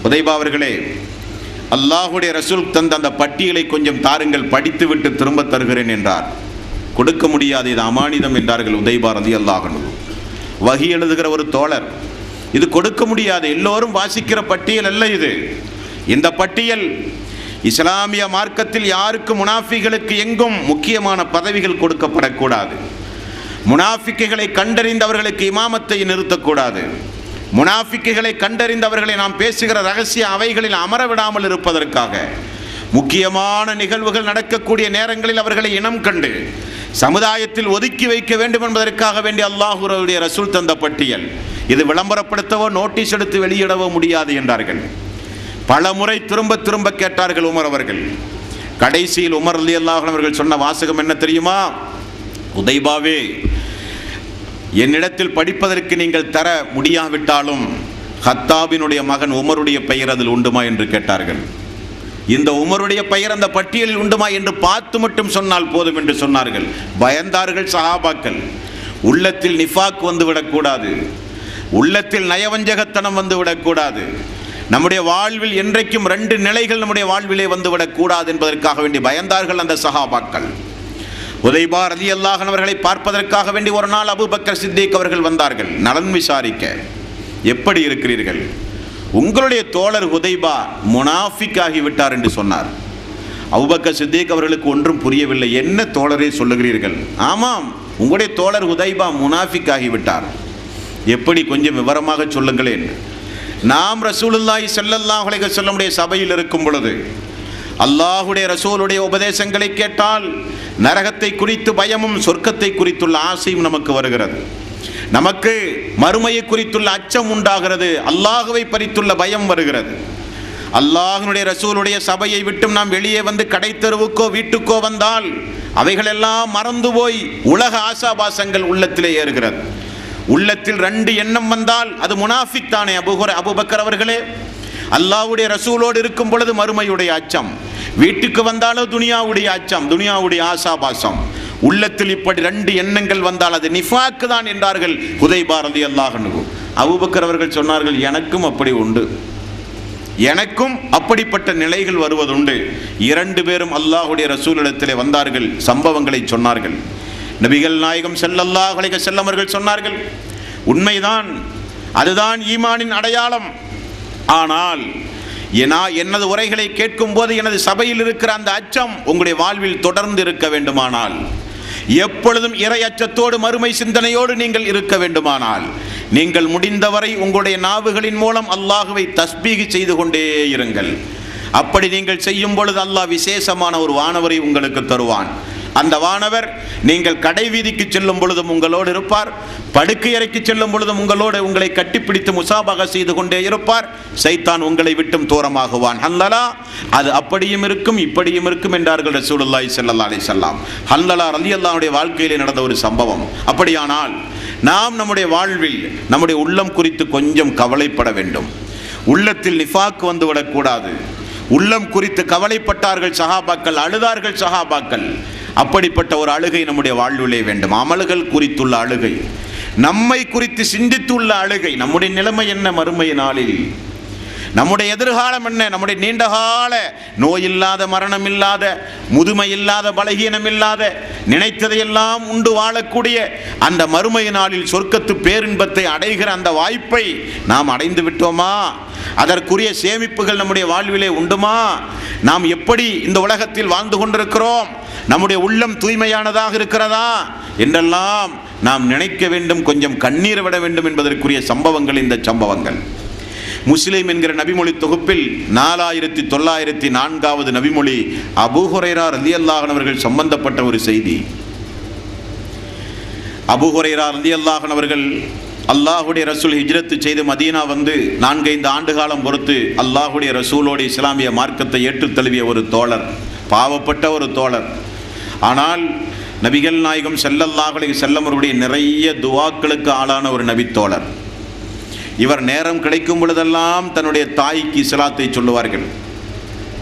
உதைபா அவர்களே, அல்லாஹுடைய ரசூல் தந்த அந்த பட்டியலை கொஞ்சம் தாருங்கள், படித்துவிட்டு திரும்ப தருகிறேன் என்றார். கொடுக்க முடியாது, இது அமானிதம் என்றார்கள் உதைபா ரலியல்லாஹு அன்ஹு. வஹி எழுதுகிற ஒரு தோழர், இது கொடுக்க முடியாது, எல்லோரும் வாசிக்கிற பட்டியல் அல்ல இது. இந்த பட்டியல் இஸ்லாமிய மார்க்கத்தில் யாருக்கு முனாஃபிகளுக்கு எங்கும் முக்கியமான பதவிகள் கொடுக்கப்படக்கூடாது. முனாஃபிக்குகளை கண்டறிந்தவர்களுக்கு இமாமத்தை நிறுத்தக்கூடாது. முனாஃபிக்குகளை கண்டறிந்தவர்களை நாம் பேசுகிற ரகசிய அவைகளில் அமர விடாமல் இருப்பதற்காக, முக்கியமான நிகழ்வுகள் நடக்கக்கூடிய நேரங்களில் அவர்களை இனம் கண்டு சமுதாயத்தில் ஒதுக்கி வைக்க வேண்டும் என்பதற்காக வேண்டிய அல்லாஹ்வுடைய ரசூல் தந்த பட்டியல். இது விளம்பரப்படுத்தவோ நோட்டீஸ் எடுத்து வெளியிடவோ முடியாது என்றார்கள். பல முறை திரும்ப திரும்ப கேட்டார்கள் உமர் அவர்கள். கடைசியில் உமர் ரலியல்லாஹு அன்ஹு அவர்கள் சொன்ன வாசகம் என்ன தெரியுமா? உதைபாவே, என்னிடத்தில் படிப்பதற்கு நீங்கள் தர முடியாவிட்டாலும் ஹத்தாபினுடைய மகன் உமருடைய பெயர் அதில் உண்டுமா என்று கேட்டார்கள். இந்த உமருடைய பெயர் அந்த பட்டியலில் உண்டுமா என்று பார்த்து மட்டும் சொன்னால் போதும் என்று சொன்னார்கள். பயந்தார்கள் சஹாபாக்கள். உள்ளத்தில் நிஃபாக் வந்துவிடக்கூடாது, உள்ளத்தில் நயவஞ்சகத்தனம் வந்துவிடக்கூடாது, நம்முடைய வாழ்வில் என்றைக்கும் 2 நிலைகள் நம்முடைய வாழ்விலே வந்துவிடக்கூடாது என்பதற்காக வேண்டி பயந்தார்கள் அந்த சஹாபாக்கள். உதைபா ரலியல்லாஹு அன்ஹு அவர்களை பார்ப்பதற்காக வேண்டி ஒரு நாள் அபூபக்கர் சித்திக் அவர்கள் வந்தார்கள் நலன் விசாரிக்க. எப்படி இருக்கிறீர்கள்? உங்களுடைய தோழர் உதைபா முனாஃபிக் ஆகிவிட்டார் என்று சொன்னார். அபூபக்கர் சித்திக் அவர்களுக்கு ஒன்றும் புரியவில்லை. என்ன தோழரை சொல்லுகிறீர்கள்? ஆமாம், உங்களுடைய தோழர் உதைபா முனாஃபிக் ஆகிவிட்டார். எப்படி, கொஞ்சம் விவரமாக சொல்லுங்களேன். நாம் ரசூலுல்லாஹி ஸல்லல்லாஹு அலைஹி வஸல்லம் சபையில் இருக்கும் பொழுது அல்லாஹுடைய ரசூலுடைய உபதேசங்களை கேட்டால் நரகத்தை குறித்து பயமும் சொர்க்கத்தை குறித்துள்ள ஆசையும் நமக்கு வருகிறது. நமக்கு மறுமையை குறித்துள்ள அச்சம் உண்டாகிறது, அல்லாஹுவை பறித்துள்ள பயம் வருகிறது. அல்லாஹ்வுடைய ரசூலுடைய சபையை விட்டும் நாம் வெளியே வந்து கடை தெருவுக்கோ வீட்டுக்கோ வந்தால் அவைகளெல்லாம் மறந்து போய் உலக ஆசாபாசங்கள் உள்ளத்திலே ஏறுகிறது. உள்ளத்தில் 2 எண்ணம் வந்தால் அது முனாஃபிக் தானே அபூபக்கர் அவர்களே? அல்லாஹ்வுடைய ரசூலோடு இருக்கும் பொழுது மறுமையுடைய அச்சம், வீட்டுக்கு வந்தாலும் துனியாவுடைய அச்சம், துனியாவுடைய ஆசாபாசம். உள்ளத்தில் இப்படி 2 எண்ணங்கள் வந்தால் அது நிஃபாக்கு தான் என்றார்கள் ஹுதைபா ரலியல்லாஹு அன்ஹு. அபூபக்கர் அவர்கள் சொன்னார்கள், எனக்கும் அப்படி உண்டு, எனக்கும் அப்படிப்பட்ட நிலைகள் வருவதுண்டு. 2 பேரும் அல்லாஹ்வுடைய ரசூலிடத்திலே வந்தார்கள், சம்பவங்களை சொன்னார்கள். நபிகள் நாயகம் ஸல்லல்லாஹு அலைஹி வஸல்லம் அவர்கள் சொன்னார்கள், உண்மைதான், அதுதான் ஈமானின் அடையாளம். ஆனால் எனது உரைகளை கேட்கும் போது எனது சபையில் இருக்கிற அந்த அச்சம் உங்களுடைய வாழ்வில் தொடர்ந்து இருக்க வேண்டுமானால், எப்பொழுதும் இறை அச்சத்தோடு மறுமை சிந்தனையோடு நீங்கள் இருக்க வேண்டுமானால், நீங்கள் முடிந்தவரை உங்களுடைய நாவுகளின் மூலம் அல்லாஹுவை தஸ்பீஹ் செய்து கொண்டே இருங்கள். அப்படி நீங்கள் செய்யும் பொழுது அல்லாஹ் விசேஷமான ஒரு வானவரை உங்களுக்கு தருவான். அந்த வானவர் நீங்கள் கடை வீதிக்கு செல்லும் பொழுதும் உங்களோடு இருப்பார், படுக்கை அறைக்கு செல்லும் பொழுதும் உங்களோடு உங்களை கட்டிப்பிடித்து முசாபகா செய்து கொண்டே இருப்பார். சைத்தான் உங்களை விட்டும் தூரமாகுவான். ஹல்லலா அது அப்படியும் இருக்கும் இப்படியும் இருக்கும் என்றார்கள் ரசூலுல்லாஹி ஸல்லல்லாஹு அலைஹி வஸல்லம். ஹல்லலா ரலியல்லாஹுடைய வாழ்க்கையிலே நடந்த ஒரு சம்பவம். அப்படியானால் நாம் நம்முடைய வாழ்வில் நம்முடைய உள்ளம் குறித்து கொஞ்சம் கவலைப்பட வேண்டும். உள்ளத்தில் நிஃபாக் வந்து விடக்கூடாது. உள்ளம் குறித்து கவலைப்பட்டார்கள் சஹாபாக்கள், அழுதார்கள் சஹாபாக்கள். அப்படிப்பட்ட ஒரு அழுகை நம்முடைய வாழ்விலே வேண்டும். அமல்கள் குறித்துள்ள அழுகை, நம்மை குறித்து சிந்தித்துள்ள அழுகை. நம்முடைய நிலைமை என்ன மறுமை நாளில், நம்முடைய எதிர்காலம் என்ன, நம்முடைய நீண்டகால நோய் இல்லாத, மரணம் இல்லாத, முதுமை இல்லாத, பலகீனம் இல்லாத, நினைத்ததையெல்லாம் உண்டு வாழக்கூடிய அந்த மறுமை நாளில் சொர்க்கத்து பேரின்பத்தை அடைகிற அந்த வாய்ப்பை நாம் அடைந்து விட்டோமா? அதற்குரிய சேமிப்புகள் நம்முடைய வாழ்விலே உண்டுமா? நாம் எப்படி இந்த உலகத்தில் வாழ்ந்து கொண்டிருக்கிறோம்? நம்முடைய உள்ளம் தூய்மையானதாக இருக்கிறதா என்றெல்லாம் நாம் நினைக்க வேண்டும், கொஞ்சம் கண்ணீர் விட வேண்டும் என்பதற்குரிய சம்பவங்கள் இந்த சம்பவங்கள். முஸ்லிம் என்கிற நபிமொழி தொகுப்பில் 4904வது நபிமொழி அபூ ஹுரைரா ரலியல்லாஹு அன்ஹு அவர்கள் சம்பந்தப்பட்ட ஒரு செய்தி. அபூ ஹுரைரா ரலியல்லாஹு அன்ஹு அவர்கள் அல்லாஹுடைய ரசூல் ஹிஜ்ரத்து செய்து மதீனா வந்து 4-5 ஆண்டு காலம் பொறுத்து அல்லாஹுடைய ரசூலோடு இஸ்லாமிய மார்க்கத்தை ஏற்றுத் தழுவிய ஒரு தோழர், பாவப்பட்ட ஒரு தோழர். ஆனால் நபிகள் நாயகம் ஸல்லல்லாஹு அலைஹி வஸல்லம் அவருடைய நிறைய துவாக்களுக்கு ஆளான ஒரு நபித்தோழர். இவர் நேரம் கிடைக்கும் பொழுதெல்லாம் தன்னுடைய தாய்க்கு இஸ்லாத்தை சொல்லுவார்கள்.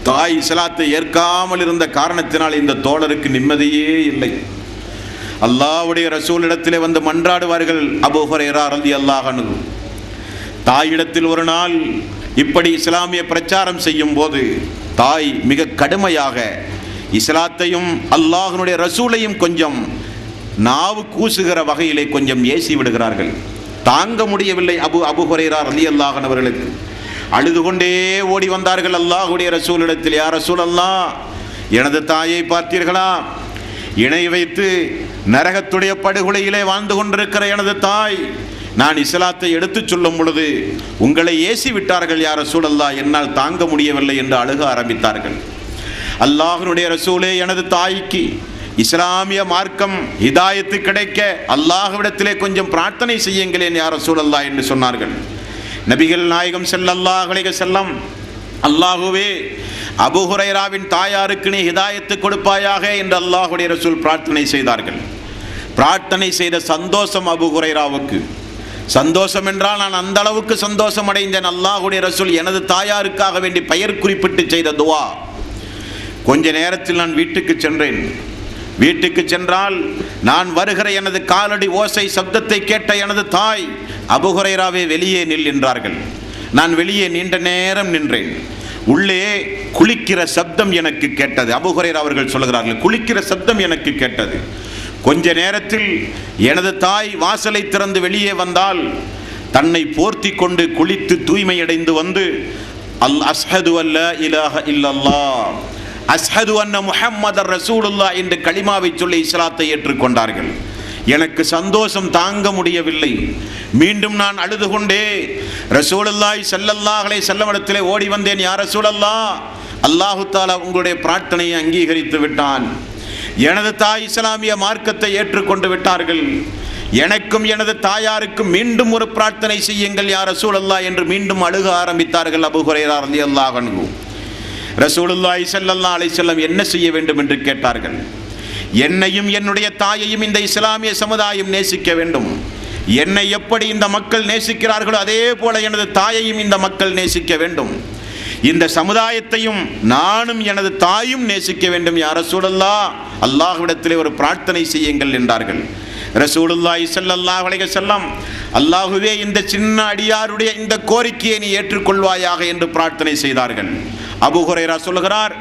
தாய் இஸ்லாத்தை ஏற்காமல் இருந்த காரணத்தினால் இந்த தோழருக்கு நிம்மதியே இல்லை. அல்லாஹ்வுடைய ரசூலிடத்திலே வந்து மன்றாடுவார்கள் அபூ ஹுரைரா ரலியல்லாஹு அன்ஹு. தாயிடத்தில் ஒரு நாள் இப்படி இஸ்லாமிய பிரச்சாரம் செய்யும் போது தாய் மிக கடுமையாக இஸ்லாத்தையும் அல்லாஹ்வுடைய ரசூலையும் கொஞ்சம் நாவு கூசுகிற வகையிலே கொஞ்சம் ஏசி விடுகிறார்கள். தாங்க முடியவில்லை அபூ ஹுரைரா ரலியல்லாஹு அன்ஹு அவர்களுக்கு. அழுது கொண்டே ஓடி வந்தார்கள் அல்லாஹ்வுடைய ரசூலிடத்தில். யா ரசூலல்லாஹ், எனது தாயை பார்த்தீர்களா? இணை வைத்து நரகத்துடைய படுகொலையிலே வாழ்ந்து கொண்டிருக்கிற எனது தாய், நான் இஸ்லாத்தை எடுத்து சொல்லும் பொழுது உங்களை ஏசி விட்டார்கள் யா ரசூலல்லாஹ், என்னால் தாங்க முடியவில்லை என்று அழுக ஆரம்பித்தார்கள். அல்லாஹ்வுடைய ரசூலே, எனது தாய்க்கு இஸ்லாமிய மார்க்கம் ஹிதாயத்து கிடைக்க அல்லாஹ்விடத்திலே கொஞ்சம் பிரார்த்தனை செய்யுங்களேன் யா ரசூலல்லாஹ் என்று சொன்னார்கள். நபிகள் நாயகம் ஸல்லல்லாஹு அலைஹி வஸல்லம், அல்லாஹுவே அபூ ஹுரைராவின் தாயாருக்கு நீ ஹிதாயத்து கொடுப்பாயாக என்று அல்லாஹ்வுடைய ரசூல் பிரார்த்தனை செய்தார்கள். பிரார்த்தனை செய்த சந்தோஷம் அபூ ஹுரைராவுக்கு. சந்தோஷம் என்றால் நான் அந்த அளவுக்கு சந்தோஷம் அடைந்தேன். அல்லாஹ்வுடைய ரசூல் எனது தாயாருக்காக வேண்டி பெயர் குறிப்பிட்டு செய்த துவா. கொஞ்ச நேரத்தில் நான் வீட்டுக்கு சென்றேன். வீட்டுக்கு சென்றால் நான் வருகிற எனது காலடி ஓசை சப்தத்தை கேட்ட எனது தாய், அபூ ஹுரைராவே வெளியே நில் என்றார்கள். நான் வெளியே நீண்ட நேரம் நின்றேன். உள்ளே குளிக்கிற சப்தம் எனக்கு கேட்டது. அபூ ஹுரைரா அவர்கள் சொல்கிறார்கள், குளிக்கிற சப்தம் எனக்கு கேட்டது. கொஞ்ச நேரத்தில் எனது தாய் வாசலை திறந்து வெளியே வந்தால் தன்னை போர்த்தி கொண்டு குளித்து தூய்மையடைந்து வந்து அஸ்ஹது அல்லா இலாஹ இல்லல்லாஹ் அஸ்ஹது அன்ன முஹம்மதர் ரசூலுல்லாஹ் என்று கலிமாவை சொல்லி இஸ்லாத்தை ஏற்றுக்கொண்டார்கள். எனக்கு சந்தோஷம் தாங்க முடியவில்லை. மீண்டும் நான் அழுது கொண்டே ரசூலுல்லாஹி ஸல்லல்லாஹு அலைஹி வஸல்லம் இடத்திலே ஓடி வந்தேன். யா ரசூலல்லாஹ், அல்லாஹு தஆலா உங்களுடைய பிரார்த்தனையை அங்கீகரித்து விட்டான். எனது தாய் இஸ்லாமிய மார்க்கத்தை ஏற்றுக்கொண்டு விட்டார்கள். எனக்கும் எனது தாயாருக்கும் மீண்டும் ஒரு பிரார்த்தனை செய்யுங்கள் யா ரசூலல்லாஹ் என்று மீண்டும் அழுக ஆரம்பித்தார்கள் அபூ ஹுரைரா ரலியல்லாஹு அன்ஹு. ரசூலுல்லாஹி ஸல்லல்லாஹு அலைஹி வஸல்லம் என்ன செய்ய வேண்டும் என்று கேட்டார்கள். என்னையும் என்னுடைய தாயையும் இந்த இஸ்லாமிய சமுதாயம் நேசிக்க வேண்டும். என்னை எப்படி இந்த மக்கள் நேசிக்கிறார்களோ அதே போல எனது தாயையும் இந்த மக்கள் நேசிக்க வேண்டும். இந்த சமுதாயத்தையும் நானும் எனது தாயும் நேசிக்க வேண்டும் யா ரசூலல்லாஹ், அல்லாஹ்விடத்திலே ஒரு பிரார்த்தனை செய்யுங்கள் என்றார்கள். ரசூலுல்லாஹி ஸல்லல்லாஹு அலைஹி வஸல்லம், அல்லாஹுவே இந்த சின்ன அடியாருடைய இந்த கோரிக்கையை நீ ஏற்றுக்கொள்வாயாக என்று பிரார்த்தனை செய்தார்கள். அபூ ஹுரைரா சொல்கிறார்,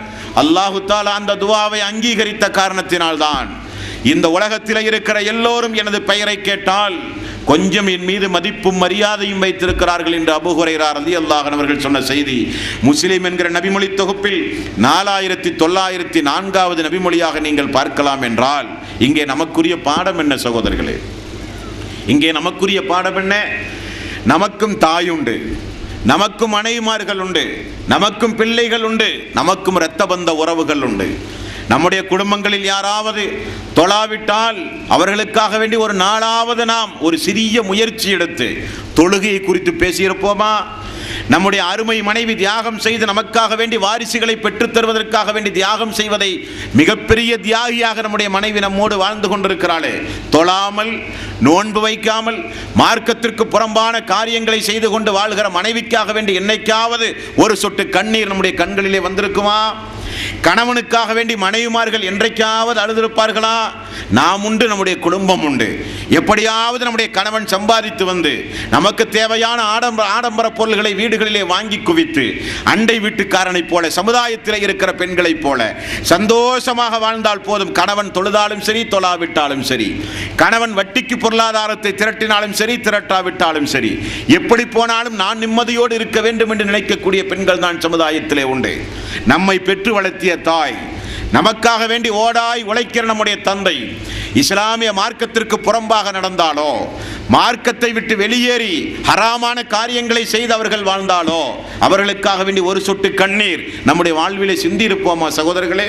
அல்லாஹு தஆலா அந்த துஆவை அங்கீகரித்த காரணத்தினால்தான் இந்த உலகத்தில் இருக்கிற எல்லோரும் எனது பெயரை கேட்டால் கொஞ்சம் என் மீது மதிப்பும் மரியாதையும் வைத்திருக்கிறார்கள் என்று அபூ ஹுரைரா ரலியல்லாஹு அன்ஹு அவர்கள் சொன்ன செய்தி முஸ்லிம் என்கிற நபிமொழி தொகுப்பில் 4904வது நபிமொழியாக நீங்கள் பார்க்கலாம். என்றால் இங்கே நமக்குரிய பாடம் என்ன சகோதரர்களே? இங்கே நமக்குரிய பாடம் என்ன? நமக்கும் தாயுண்டு, நமக்கும் மனைவிமார்கள் உண்டு, நமக்கும் பிள்ளைகள் உண்டு, நமக்கும் இரத்த பந்த உறவுகள் உண்டு. நம்முடைய குடும்பங்களில் யாராவது தொழாவிட்டால் அவர்களுக்காக வேண்டி ஒரு நாளாவது நாம் ஒரு சிறிய முயற்சி எடுத்து தொழுகையை குறித்து பேசியிருப்போமா? நம்முடைய அருமை மனைவி தியாகம் செய்து நமக்காக வேண்டி வாரிசுகளை பெற்றுத் தருவதற்காக வேண்டி தியாகம் செய்வதை மிகப்பெரிய தியாகியாக நம்முடைய மனைவி நம்மோடு வாழ்ந்து கொண்டிருக்கிறாளே, தொழாமல் நோன்பு வைக்காமல் மார்க்கத்திற்கு புறம்பான காரியங்களை செய்து கொண்டு வாழ்கிற மனைவிக்காக வேண்டி என்னைக்காவது ஒரு சொட்டு கண்ணீர் நம்முடைய கண்களிலே வந்திருக்குமா? கணவனுக்காக வேண்டி மனைவிமார்கள் என்றைக்காவது அழுதிருப்பார்களா? நாம் உண்டு, நம்முடைய குடும்பம் உண்டு. எப்படியாவது நம்முடைய கணவன் சம்பாதித்து வந்து நமக்கு தேவையான ஆடம்பர பொருள்களை வீடுகளிலே வாங்கி குவித்து அண்டை வீட்டுக்காரனைப் போல சமுதாயத்தில் இருக்கிற பெண்களைப் போல சந்தோஷமாக வாழ்ந்தால் போதும். கணவன் தொழுதாலும் சரி, தொழாவிட்டாலும் சரி, கணவன் வட்டிக்கு பொருளாதாரத்தை திரட்டினாலும் சரி, திரட்டாவிட்டாலும் சரி, எப்படி போனாலும் நான் நிம்மதியோடு இருக்க வேண்டும் என்று நினைக்கக்கூடிய பெண்கள் தான் சமுதாயத்திலே உண்டு. நம்மை பெற்று வளர்த்திய தாய், நமக்காக வேண்டி ஓடாய் உழைக்கிற நம்முடைய தந்தை இஸ்லாமிய மார்க்கத்திற்கு புறம்பாக நடந்தாலோ, மார்க்கத்தை விட்டு வெளியேறி ஹராமான காரியங்களை செய்து அவர்கள் வாழ்ந்தாலோ, அவர்களுக்காக வேண்டி ஒரு சொட்டு கண்ணீர் நம்முடைய வாழ்விலே சிந்தியிருப்போமா சகோதரர்களே?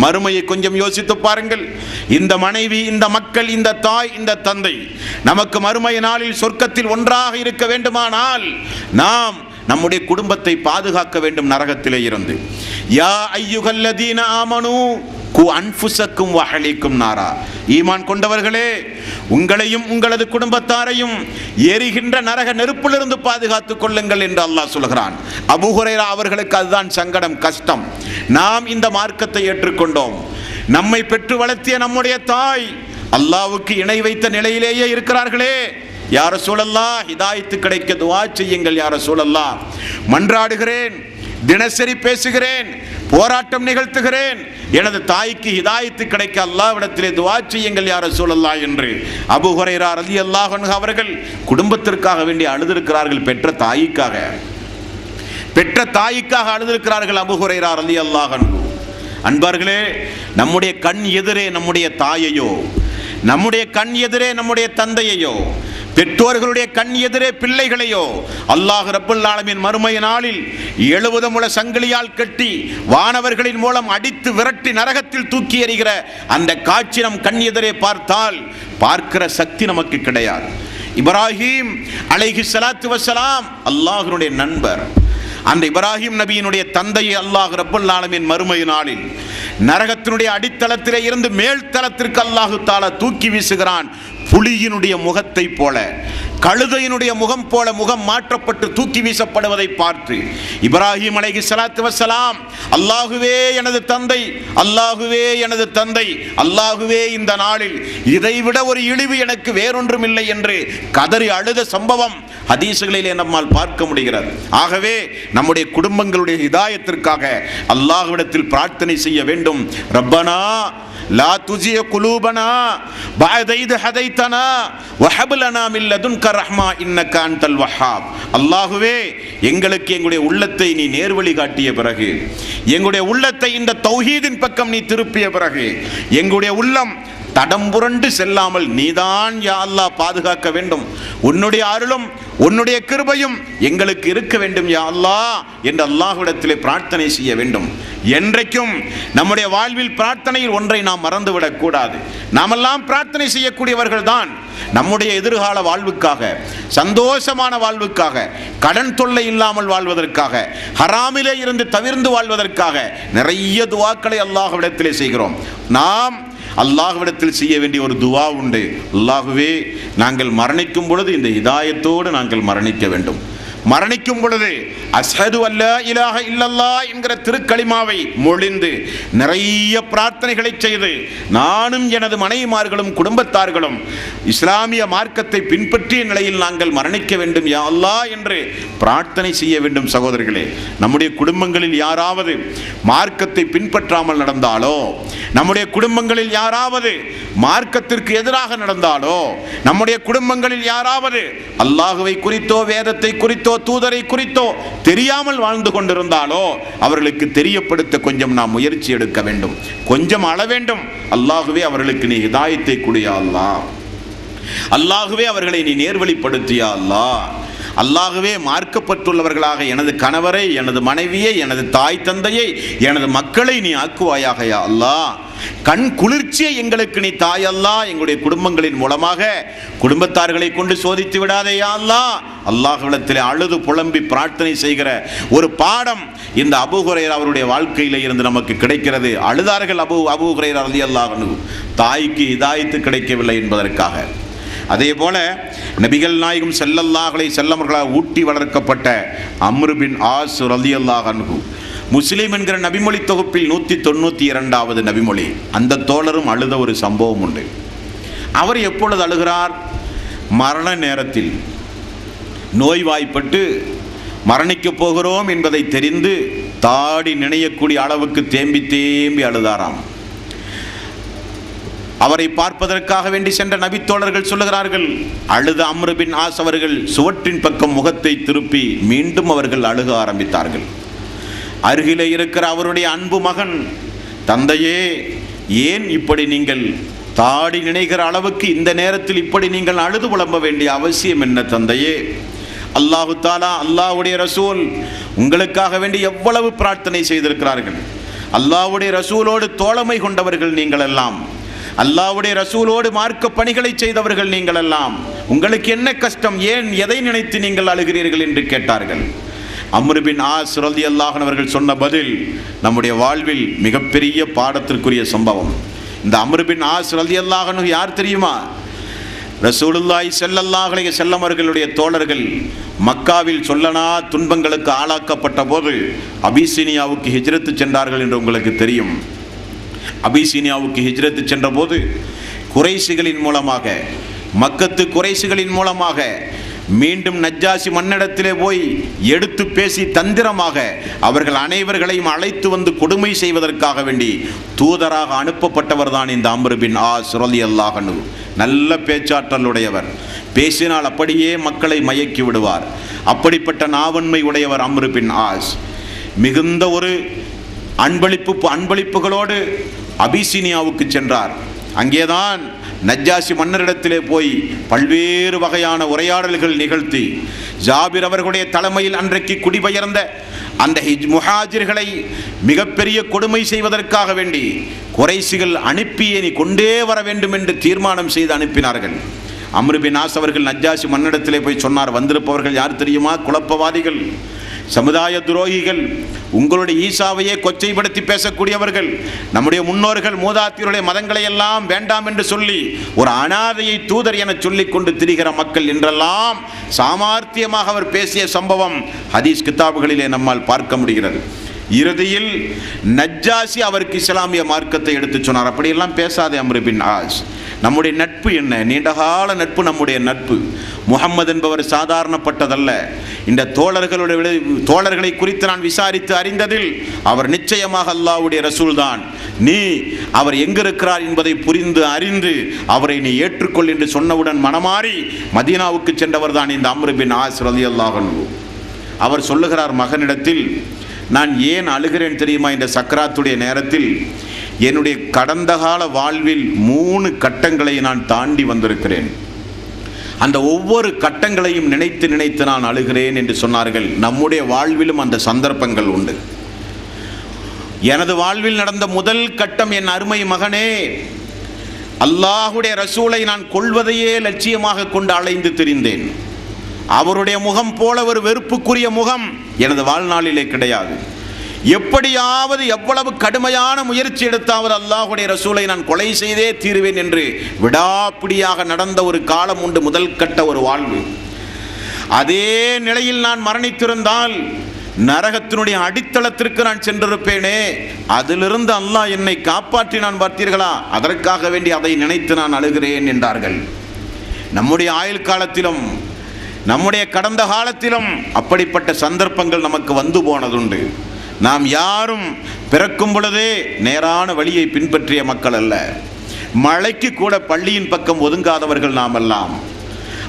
மறுமையை கொஞ்சம் யோசித்து பாருங்கள். இந்த மனைவி, இந்த மக்கள், இந்த தாய், இந்த தந்தை நமக்கு மறுமை நாளில் சொர்க்கத்தில் ஒன்றாக இருக்க வேண்டுமானால் நாம் நம்முடைய குடும்பத்தை பாதுகாக்க வேண்டும் நரகத்திலே இருந்து. யா அய்யுஹல்லதீன ஆமனூ கு அன்ஃபுஸக்கும் வஅஹ்லிக்கும் நாரா, ஈமான் கொண்டவர்களே, உங்களையும் உங்களது குடும்பத்தாரையும் எரிகின்ற நரக நெருப்பிலிருந்து பாதுகாத்துக் கொள்ளுங்கள் என்று அல்லாஹ் சொல்கிறான். அபூ ஹுரைரா அவர்களுக்கு அதுதான் சங்கடம், கஷ்டம். நாம் இந்த மார்க்கத்தை ஏற்றுக்கொண்டோம், நம்மை பெற்று வளர்த்திய நம்முடைய தாய் அல்லாஹ்வுக்கு இணை வைத்த நிலையிலேயே இருக்கிறார்களே. யா ரசூலல்லாஹ், ஹிதாயத்து கிடைக்க துஆ செய்யுங்கள் யா ரசூலல்லாஹ். மன்றாடுகிறேன், தினசரி பேசுகிறேன், போராட்டம் நிகழ்த்துகிறேன், எனது தாய்க்கு ஹிதாயத்து கிடைக்க அல்லாஹ்விடத்திலே துஆ செய்யுங்கள் யா ரசூலல்லாஹ் என்று அபூ ஹுரைரா ரலியல்லாஹு அன்ஹு அவர்கள் குடும்பத்திற்காக வேண்டி அழுதிருக்கிறார்கள். பெற்ற தாய்க்காக அழுதிருக்கிறார்கள் அபூ ஹுரைரா ரலியல்லாஹு அன்ஹு. அன்பார்களே, நம்முடைய கண் எதிரே நம்முடைய தாயையோ, நம்முடைய கண் எதிரே நம்முடைய தந்தையையோ, பெற்றோர்களுடைய கண் எதிரே பிள்ளைகளையோ அல்லாஹ் ரப்பல் ஆலமீன் மறுமை நாளில் 70 முழ சங்கிலியால் கட்டி வானவர்களின் மூலம் அடித்து விரட்டி நரகத்தில் தூக்கி எறிகிற அந்த காட்சி நம் கண் எதிரே பார்த்தால் பார்க்கிற சக்தி நமக்கு கிடையாது. இப்ராஹிம் அலைஹிஸ்ஸலாத்து வஸ்ஸலாம் அல்லாஹ்வுடைய நண்பர். அந்த இப்ராஹிம் நபியினுடைய தந்தையை அல்லாஹ் ரப்பல் ஆலமீன் மறுமை நாளில் நரகத்தினுடைய அடித்தளத்திலே இருந்து மேல் தளத்திற்கு அல்லாஹு தஆலா தூக்கி வீசுகிறான். புலியினுடைய முகத்தை போல, கழுதையினுடைய முகம் போல முகம் மாற்றப்பட்டு தூக்கி வீசப்படுவதை பார்த்து இப்ராஹிம் அலைஹிஸ்ஸலாத்து வஸ்ஸலாம், அல்லாஹுவே எனது தந்தை, அல்லாஹுவே எனது தந்தை, அல்லாஹுவே இந்த நாளில் இதைவிட ஒரு இழிவு எனக்கு வேறொன்றும் இல்லை என்று கதறி அழுத சம்பவம் ஹதீசுகளிலே நம்மால் பார்க்க முடிகிறது. ஆகவே நம்முடைய குடும்பங்களுடைய ஹிதாயத்திற்காக அல்லாஹ்விடத்தில் பிரார்த்தனை செய்ய வேண்டும். ரப்பனா லா துஜிய குலூபனா பஅத இத் ஹதைதனா வஹப் லனா மின் லதுன்க ரஹ்மா இன்னக அன்தல் வஹ்ஹாப். அல்லாஹ்வே, எங்களுக்கு எங்களுடைய உள்ளத்தை நீ நேர்வழி காட்டிய பிறகு, எங்களுடைய உள்ளத்தை இந்த தௌஹீதின் பக்கம் நீ திருப்பிய பிறகு, எங்களுடைய உள்ளம் தடம் புரண்டு செல்லாமல் நீதான் யா அல்லாஹ் பாதுகாக்க வேண்டும். உன்னுடைய அருளும் உன்னுடைய கிருபையும் எங்களுக்கு இருக்க வேண்டும் யா அல்லாஹ் என்று அல்லாஹ்விடத்திலே பிரார்த்தனை செய்ய வேண்டும். என்றைக்கும் நம்முடைய வாழ்வில் பிரார்த்தனையில் ஒன்றை நாம் மறந்துவிடக் கூடாது. நாமெல்லாம் பிரார்த்தனை செய்யக்கூடியவர்கள் தான். நம்முடைய எதிர்கால வாழ்வுக்காக, சந்தோஷமான வாழ்வுக்காக, கடன் தொல்லை இல்லாமல் வாழ்வதற்காக, ஹராமிலே இருந்து தவிர்ந்து வாழ்வதற்காக நிறைய துஆக்களை அல்லாஹ்விடத்திலே செய்கிறோம். நாம் அல்லாஹ்விடத்தில் செய்ய வேண்டிய ஒரு துஆ உண்டு. அல்லாஹுவே, நாங்கள் மரணிக்கும் பொழுது இந்த ஹிதாயத்தோடு நாங்கள் மரணிக்க வேண்டும். மரணிக்கும் பொழுது அஷ்ஹது அல்லா இலாஹ இல்லல்லாஹ் என்கிற திருக்கலிமாவை மொழிந்து நிறைய பிரார்த்தனைகளை செய்து நானும் எனது மனைவிமார்களும் குடும்பத்தார்களும் இஸ்லாமிய மார்க்கத்தை பின்பற்றிய நிலையில் நாங்கள் மரணிக்க வேண்டும் யா அல்லாஹ் என்று பிரார்த்தனை செய்ய வேண்டும். சகோதரர்களே, நம்முடைய குடும்பங்களில் யாராவது மார்க்கத்தை பின்பற்றாமல் நடந்தாலோ, நம்முடைய குடும்பங்களில் யாராவது மார்க்கத்திற்கு எதிராக நடந்தாலோ, நம்முடைய குடும்பங்களில் யாராவது அல்லாஹுவை குறித்தோ வேதத்தை குறித்தோ தூதரை குறித்தோ தெரியாமல் வாழ்ந்து கொண்டிருந்தாலோ அவர்களுக்கு தெரியப்படுத்த கொஞ்சம் நாம் முயற்சி எடுக்க வேண்டும், கொஞ்சம் அள வேண்டும். அல்லாஹுவே அவர்களுக்கு நீ ஹிதாயத்தை குடியா அல்லாஹ், அல்லாஹுவே அவர்களை நீ நேர்வழிப்படுத்தியா அல்லாஹ், அல்லாஹுவே மார்க்கப்பட்டுள்ளவர்களாக எனது கணவரை, எனது மனைவியை, எனது தாய் தந்தையை, எனது மக்களை நீ ஆக்குவாயாக யா அல்லாஹ். கண் குளிர்ச்சியை எங்களுக்கு நீ தாய் அல்லாஹ். எங்களுடைய குடும்பங்களின் மூலமாக குடும்பத்தார்களை கொண்டு சோதித்து விடாதே யா அல்லாஹ். அல்லாஹ்விடத்தில் அழுது புலம்பி பிரார்த்தனை செய்கிற ஒரு பாடம் இந்த அபூ ஹுரைரா அவருடைய வாழ்க்கையில இருந்து நமக்கு கிடைக்கிறது. அழுதார்கள் அபூ ஹுரைரா ரலியல்லாஹு அன்ஹு, தாய்க்கு ஹிதாயத்து கிடைக்கவில்லை என்பதற்காக. அதே போல நபிகள் நாயகம் ஸல்லல்லாஹு அலைஹி வஸல்லம் அவர்களால் ஊட்டி வளர்க்கப்பட்ட அம்ர் பின் ஆஸ் ரலியல்லாஹு அன்ஹு, முஸ்லிம் என்கிற நபிமொழி தொகுப்பில் 192வது நபிமொழி. அந்த தோழரும் அழுத ஒரு சம்பவம் உண்டு. அவர் எப்பொழுது அழுகிறார்? மரண நேரத்தில் நோய்வாய்ப்பட்டு மரணிக்கப் போகிறோம் என்பதை தெரிந்து தாடி நினையக்கூடிய அளவுக்கு தேம்பி தேம்பி அழுதாராம். அவரை பார்ப்பதற்காக வேண்டி சென்ற நபித்தோழர்கள் சொல்லுகிறார்கள், அழுத அம்ர் பின் ஆஸ் அவர்கள் சுவற்றின் பக்கம் முகத்தை திருப்பி மீண்டும் அவர்கள் அழுக ஆரம்பித்தார்கள். அருகிலே இருக்கிற அவருடைய அன்பு மகன், தந்தையே, ஏன் இப்படி நீங்கள் தாடி நினைக்கிற அளவுக்கு இந்த நேரத்தில் இப்படி நீங்கள் அழுது புலம்ப வேண்டிய அவசியம் என்ன தந்தையே? அல்லாஹு தாலா, அல்லாஹ்வுடைய ரசூல் உங்களுக்காக வேண்டி எவ்வளவு பிரார்த்தனை செய்திருக்கிறார்கள். அல்லாஹ்வுடைய ரசூலோடு தோழமை கொண்டவர்கள் நீங்கள் எல்லாம், அல்லாஹ்வுடைய ரசூலோடு மார்க்க பணிகளை செய்தவர்கள் நீங்கள் எல்லாம், உங்களுக்கு என்ன கஷ்டம், ஏன் எதை நினைத்து நீங்கள் அழுகிறீர்கள் என்று கேட்டார்கள். அம்ர் பின் ஆஸ் ரலியல்லாஹு அன்ஹு அவர்கள் சொன்ன பதில் நம்முடைய வாழ்வில் மிகப்பெரிய பாடத்திற்குரிய சம்பவம். இந்த அம்ர் பின் ஆஸ் ரலியல்லாஹு அன்ஹு யார் தெரியுமா? ரசூலுல்லாஹி ஸல்லல்லாஹு அலைஹி வஸல்லம் அவர்களுடைய தோழர்கள் மக்காவில் சொல்லனா துன்பங்களுக்கு ஆளாக்கப்பட்ட போது அபிசீனியாவுக்கு ஹிஜ்ரத்து சென்றார்கள் என்று உங்களுக்கு தெரியும். அபிசீனியாவுக்கு ஹிஜ்ரத்து சென்ற போது குறைஷிகளின் மூலமாக, மக்கத்து குறைஷிகளின் மூலமாக மீண்டும் நஜ்ஜாசி மன்னிடத்திலே போய் எடுத்து பேசி தந்திரமாக அவர்கள் அனைவர்களையும் அழைத்து வந்து கொடுமை செய்வதற்காக வேண்டி தூதராக அனுப்பப்பட்டவர் தான் இந்த அம்ர் பின் ஆஸ் ரலியல்லாஹு அன்ஹு. நல்ல பேச்சாற்றல் உடையவர், பேசினால் அப்படியே மக்களை மயக்கி விடுவார். அப்படிப்பட்ட நாவன்மை உடையவர் அம்ர் பின் ஆஸ். மிகுந்த ஒரு அன்பளிப்புகளோடு அபிசீனியாவுக்கு சென்றார். அங்கேதான் நஜ்ஜாசி மன்னரிடத்திலே போய் பல்வேறு வகையான உரையாடல்கள் நிகழ்த்தி ஜாபிர் அவர்களுடைய தலைமையில் அன்றைக்கு குடிபெயர்ந்த அந்த முஹாஜிர்களை மிகப்பெரிய கொடுமை செய்வதற்காக வேண்டி குறைஷிகள் அனுப்பியே நீ கொண்டே வர வேண்டும் என்று தீர்மானம் செய்து அனுப்பினார்கள். அம்ர் பின் ஆஸ் அவர்கள் நஜ்ஜாசி மன்னிடத்திலே போய் சொன்னார், வந்திருப்பவர்கள் யார் தெரியுமா? குழப்பவாதிகள், சமுதாய துரோகிகள், உங்களுடைய ஈசாவையே கொச்சைப்படுத்தி பேசக்கூடியவர்கள், நம்முடைய முன்னோர்கள் மூதாத்தியருடைய மதங்களை எல்லாம் வேண்டாம் என்று சொல்லி ஒரு அனாதையை தூதர் என சொல்லிக் கொண்டு திரிகிற மக்கள் என்றெல்லாம் சாமர்த்தியமாக அவர் பேசிய சம்பவம் ஹதீஸ் கிதாபுகளிலே நம்மால் பார்க்க முடிகிறது. இறுதியில் நஜ்ஜாசி அவருக்கு இஸ்லாமிய மார்க்கத்தை எடுத்து சொன்னார். அப்படியெல்லாம் பேசாதே அம்ர் பின் ஆஸ், நம்முடைய நட்பு என்ன, நீண்டகால நட்பு நம்முடைய நட்பு. முஹம்மது என்பவர் சாதாரணப்பட்டதல்ல. இந்த தோழர்களை குறித்து நான் விசாரித்து அறிந்ததில் அவர் நிச்சயமாக அல்லாஹ்வுடைய ரசூல் தான். நீ அவர் எங்கிருக்கிறார் என்பதை புரிந்து அறிந்து அவரை நீ ஏற்றுக்கொள் என்று சொன்னவுடன் மனமாறி மதீனாவுக்கு சென்றவர் தான் இந்த அம்ர் பின் ஆஸ் ரலியல்லாஹு அன்ஹு. அவர் சொல்லுகிறார் மகனிடத்தில், நான் ஏன் அழுகிறேன் தெரியுமா? இந்த சக்கராத்துடைய நேரத்தில் என்னுடைய கடந்த கால வாழ்வில் 3 கட்டங்களை நான் தாண்டி வந்திருக்கிறேன். அந்த ஒவ்வொரு கட்டங்களையும் நினைத்து நினைத்து நான் அழுகிறேன் என்று சொன்னார்கள். நம்முடைய வாழ்விலும் அந்த சந்தர்ப்பங்கள் உண்டு. எனது வாழ்வில் நடந்த முதல் கட்டம், என் அருமை மகனே, அல்லாஹ்வுடைய ரசூலை நான் கொள்வதையே லட்சியமாக கொண்டு அலைந்து திரிந்தேன். அவருடைய முகம் போல ஒரு வெறுப்புக்குரிய முகம் எனது வாழ்நாளிலே கிடையாது. எப்படியாவது எவ்வளவு கடுமையான முயற்சி எடுத்தாவது அல்லாஹ்வுடைய ரசூலை நான் கொலை செய்தே தீருவேன் என்று விடாப்பிடியாக நடந்த ஒரு காலம் உண்டு. முதல் கட்ட ஒரு வாழ்வு. அதே நிலையில் நான் மரணித்திருந்தால் நரகத்தினுடைய அடித்தளத்திற்கு நான் சென்றிருப்பேனே, அதிலிருந்து அல்லாஹ் என்னை காப்பாற்றினான் பார்த்தீர்களா, அதற்காக வேண்டி அதை நினைத்து நான் அழுகிறேன் என்றார்கள். நம்முடைய ஆயுள் காலத்திலும் நம்முடைய கடந்த காலத்திலும் அப்படிப்பட்ட சந்தர்ப்பங்கள் நமக்கு வந்து போனதுண்டு. நாம் யாரும் பிறக்கும் பொழுதே நேரான வழியை பின்பற்றிய மக்கள் அல்ல. மழைக்கு கூட பள்ளியின் பக்கம் ஒதுங்காதவர்கள் நாம் எல்லாம்.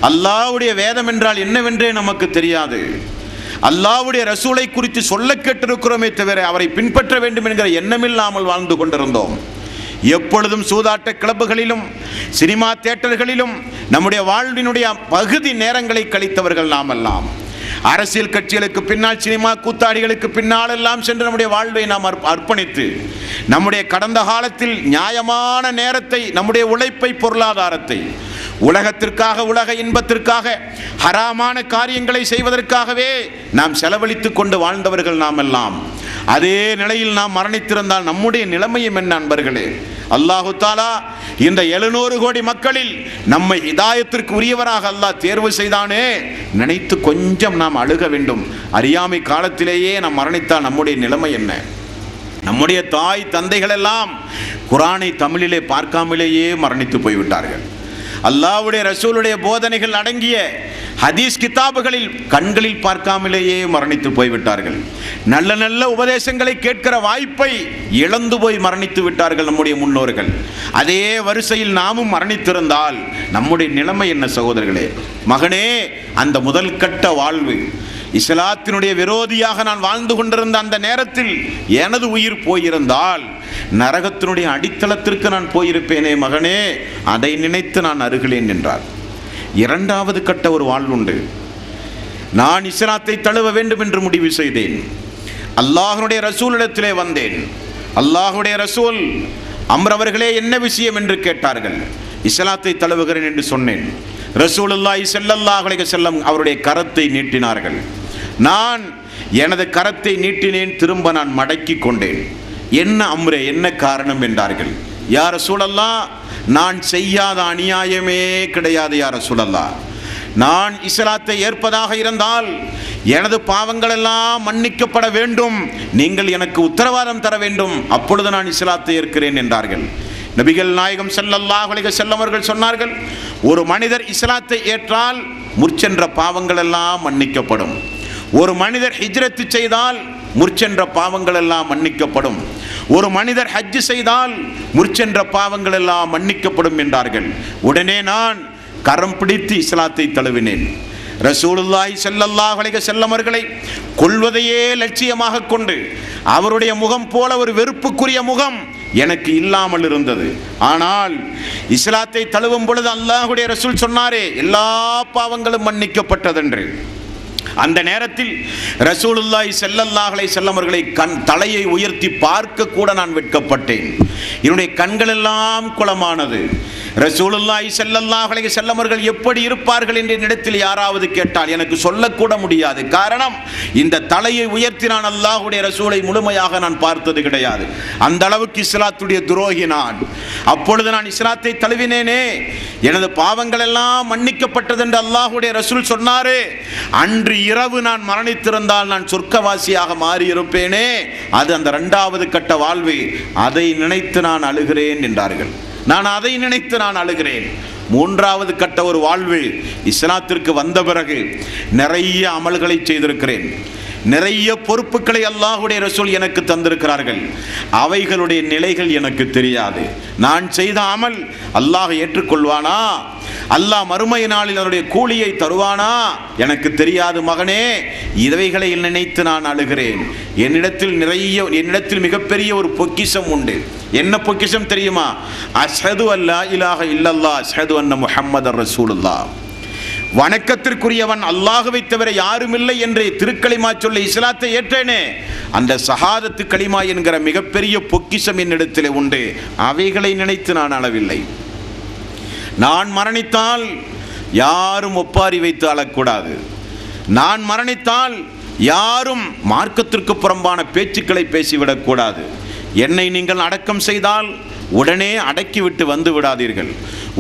அல்லாஹ்வுடைய வேதம் என்றால் என்னவென்றே நமக்கு தெரியாது. அல்லாஹ்வுடைய ரசூலை குறித்து சொல்ல கேட்டிருக்கிறோமே தவிர அவரை பின்பற்ற வேண்டும் என்கிற எண்ணமில்லாமல் வாழ்ந்து கொண்டிருந்தோம். எப்பொழுதும் சூதாட்ட கிளப்புகளிலும் சினிமா தியேட்டர்களிலும் நம்முடைய வாழ்வினுடைய பகுதி நேரங்களை கழித்தவர்கள் நாம் எல்லாம். அரசியல் கட்சிகளுக்கு பின்னால், சினிமா கூத்தாடிகளுக்கு பின்னால் எல்லாம் சென்று நம்முடைய வாழ்வை நாம் அர்ப்பணித்து நம்முடைய கடந்த காலத்தில் நியாயமான நேரத்தை, நம்முடைய உழைப்பை, பொருளாதாரத்தை உலகத்திற்காக, உலக இன்பத்திற்காக, ஹராமான காரியங்களை செய்வதற்காகவே நாம் செலவழித்து கொண்டு வாழ்ந்தவர்கள் நாம் எல்லாம். அதே நிலையில் நாம் மரணித்திருந்தால் நம்முடைய நிலைமையும் என்ன அன்பர்களே? அல்லாஹு தாலா இந்த 700 கோடி மக்களில் நம்மை ஹிதாயத்திற்கு உரியவராக அல்லாஹ் தேர்வு செய்தானே, நினைத்து கொஞ்சம் நாம் அழுக வேண்டும். அறியாமை காலத்திலேயே நாம் மரணித்தால் நம்முடைய நிலைமை என்ன? நம்முடைய தாய் தந்தைகள் எல்லாம் குர்ஆனை தமிழிலே பார்க்காமலேயே மரணித்து போய்விட்டார்கள். அல்லாஹ்வுடைய ரசூலுடைய போதனைகள் அடங்கிய ஹதீஸ் கிதாபுகளில் கண்களில் பார்க்காமலேயே மரணித்து போய்விட்டார்கள். நல்ல நல்ல உபதேசங்களை கேட்கிற வாய்ப்பை இழந்து போய் மரணித்து விட்டார்கள் நம்முடைய முன்னோர்கள். அதே வரிசையில் நாமும் மரணித்திருந்தால் நம்முடைய நிலைமை என்ன சகோதரர்களே? மகனே, அந்த முதல் கட்ட வாழ்வு, இஸ்லாத்தினுடைய விரோதியாக நான் வாழ்ந்து கொண்டிருந்த அந்த நேரத்தில் எனது உயிர் போயிருந்தால் நரகத்தினுடைய அடித்தளத்திற்கு நான் போயிருப்பேனே மகனே, அதை நினைத்து நான் அருகிறேன் என்றார். இரண்டாவது கட்ட ஒரு வாழ்வுண்டு. நான் இஸ்லாத்தை தழுவ வேண்டும் என்று முடிவு செய்தேன். அல்லாஹ்வுடைய ரசூலிடத்திலே வந்தேன். அல்லாஹ்வுடைய ரசூல் அம்ர் அவர்களே என்ன விஷயம் என்று கேட்டார்கள். இஸ்லாத்தை தழுவுகிறேன் என்று சொன்னேன். ரசூலுல்லாஹி ஸல்லல்லாஹு அலைஹி வஸல்லம் அவருடைய கரத்தை நீட்டினார்கள். நான் எனது கரத்தை நீட்டினேன், திரும்ப நான் மடக்கி கொண்டேன். என்ன அம்ரே, என்ன காரணம் என்றார்கள். யா ரசூலல்லாஹ், நான் செய்யாத அநியாயமே கிடையாது யா ரசூலல்லாஹ். நான் இஸ்லாத்தை ஏற்பதாக இருந்தால் எனது பாவங்கள் எல்லாம் மன்னிக்கப்பட வேண்டும், நீங்கள் எனக்கு உத்தரவாதம் தர வேண்டும், அப்பொழுது நான் இஸ்லாத்தை ஏற்கிறேன் என்றார்கள். நபிகள் நாயகம் ஸல்லல்லாஹு அலைஹி வஸல்லம் அவர்கள் சொன்னார்கள், ஒரு மனிதர் இஸ்லாத்தை ஏற்றால் முற்சென்ற பாவங்கள் எல்லாம் மன்னிக்கப்படும். ஒரு மனிதர் ஹிஜ்ரத் செய்தால் முற்சென்ற பாவங்கள் எல்லாம் மன்னிக்கப்படும். ஒரு மனிதர் ஹஜ் செய்தால் முற்சென்ற பாவங்கள் எல்லாம் மன்னிக்கப்படும் என்றார்கள். உடனே நான் கரம் பிடித்து இஸ்லாத்தை தழுவினேன். ரசூலுல்லாஹி ஸல்லல்லாஹு அலைஹி வஸல்லம் அவர்களை கொல்வதையே லட்சியமாக கொண்டு அவருடைய முகம் போல ஒரு வெறுப்புக்குரிய முகம் எனக்கு இல்லாமல் இருந்தது. ஆனால் இஸ்லாத்தை தழுவும் பொழுது அல்லாஹ்வுடைய ரசூல் சொன்னாரே, எல்லா பாவங்களும் மன்னிக்கப்பட்டதென்று. அந்த நேரத்தில் ரசூலுல்லாஹி ஸல்லல்லாஹு அலைஹி வஸல்லம் அவர்களை தலையை உயர்த்தி பார்க்க கூட நான் வெட்கப்பட்டேன். என்னுடைய கண்கள் எல்லாம் குளமானது. ரசூலுல்லாஹி ஸல்லல்லாஹு அலைஹி வஸல்லம் அவர்கள் எப்படி இருப்பார்கள் என்று என்னிடத்தில் யாராவது கேட்டால் எனக்கு சொல்லக்கூட முடியாது. காரணம், இந்த தலையை உயர்த்தி நான் அல்லாஹ்வுடைய ரசூலை முழுமையாக நான் பார்த்தது கிடையாது. அந்த அளவுக்கு இஸ்லாத்துடைய துரோகி நான். அப்பொழுது நான் இஸ்லாத்தை தழுவினேனே, எனது பாவங்கள் எல்லாம் மன்னிக்கப்பட்டது என்று அல்லாஹ்வுடைய ரசூல் சொன்னாரே, அன்று இரவு நான் மரணித்திருந்தால் நான் சொர்க்கவாசியாக மாறி இருப்பேனே, அது அந்த இரண்டாவது கட்ட வாழ்வு. அதை நினைத்து நான் அழுகிறேன் என்றார்கள். நான் அதை நினைத்து நான் அழுகிறேன். மூன்றாவது கட்ட ஒரு வாழ்வு, இஸ்லாத்திற்கு வந்த பிறகு நிறைய அமல்களை செய்திருக்கிறேன். நிறைய பொறுப்புகளை அல்லாஹ்வுடைய ரசூல் எனக்கு தந்திருக்கிறார்கள். அவைகளுடைய நிலைகள் எனக்கு தெரியாது. நான் செய்த அமல் அல்லாஹ் ஏற்றுக்கொள்வானா, அல்லாஹ் மறுமை நாளில் அவருடைய கூலியை தருவானா எனக்கு தெரியாது மகனே. இவைகளை நினைத்து நான் அழுகிறேன். என்னிடத்தில் மிகப்பெரிய ஒரு பொக்கிஷம் உண்டு. என்ன பொக்கிஷம் தெரியுமா? அஷ்ஹது அல்லா இலாஹ இல்லல்லாஹ் அஷ்ஹது அன்ன முஹம்மதர் ரசூலுல்லாஹ். வணக்கத்திற்குரியவன் அல்லாஹ்வை தவிர யாரும் இல்லை என்று திருக்களிமா சொல்ல இஸ்லாத்தை ஏற்றேனே, அந்த ஷஹாதத்து கலிமா என்கிற மிகப்பெரிய பொக்கிஷம் என்னிடத்தில் உண்டு. அவைகளை நினைத்து நான் அழவில்லை. நான் மரணித்தால் யாரும் ஒப்பாரி வைத்து அழக்கூடாது. நான் மரணித்தால் யாரும் மார்க்கத்திற்கு புறம்பான பேச்சுக்களை பேசிவிடக்கூடாது. என்னை நீங்கள் அடக்கம் செய்தால் உடனே அடக்கிவிட்டு வந்து விடாதீர்கள்.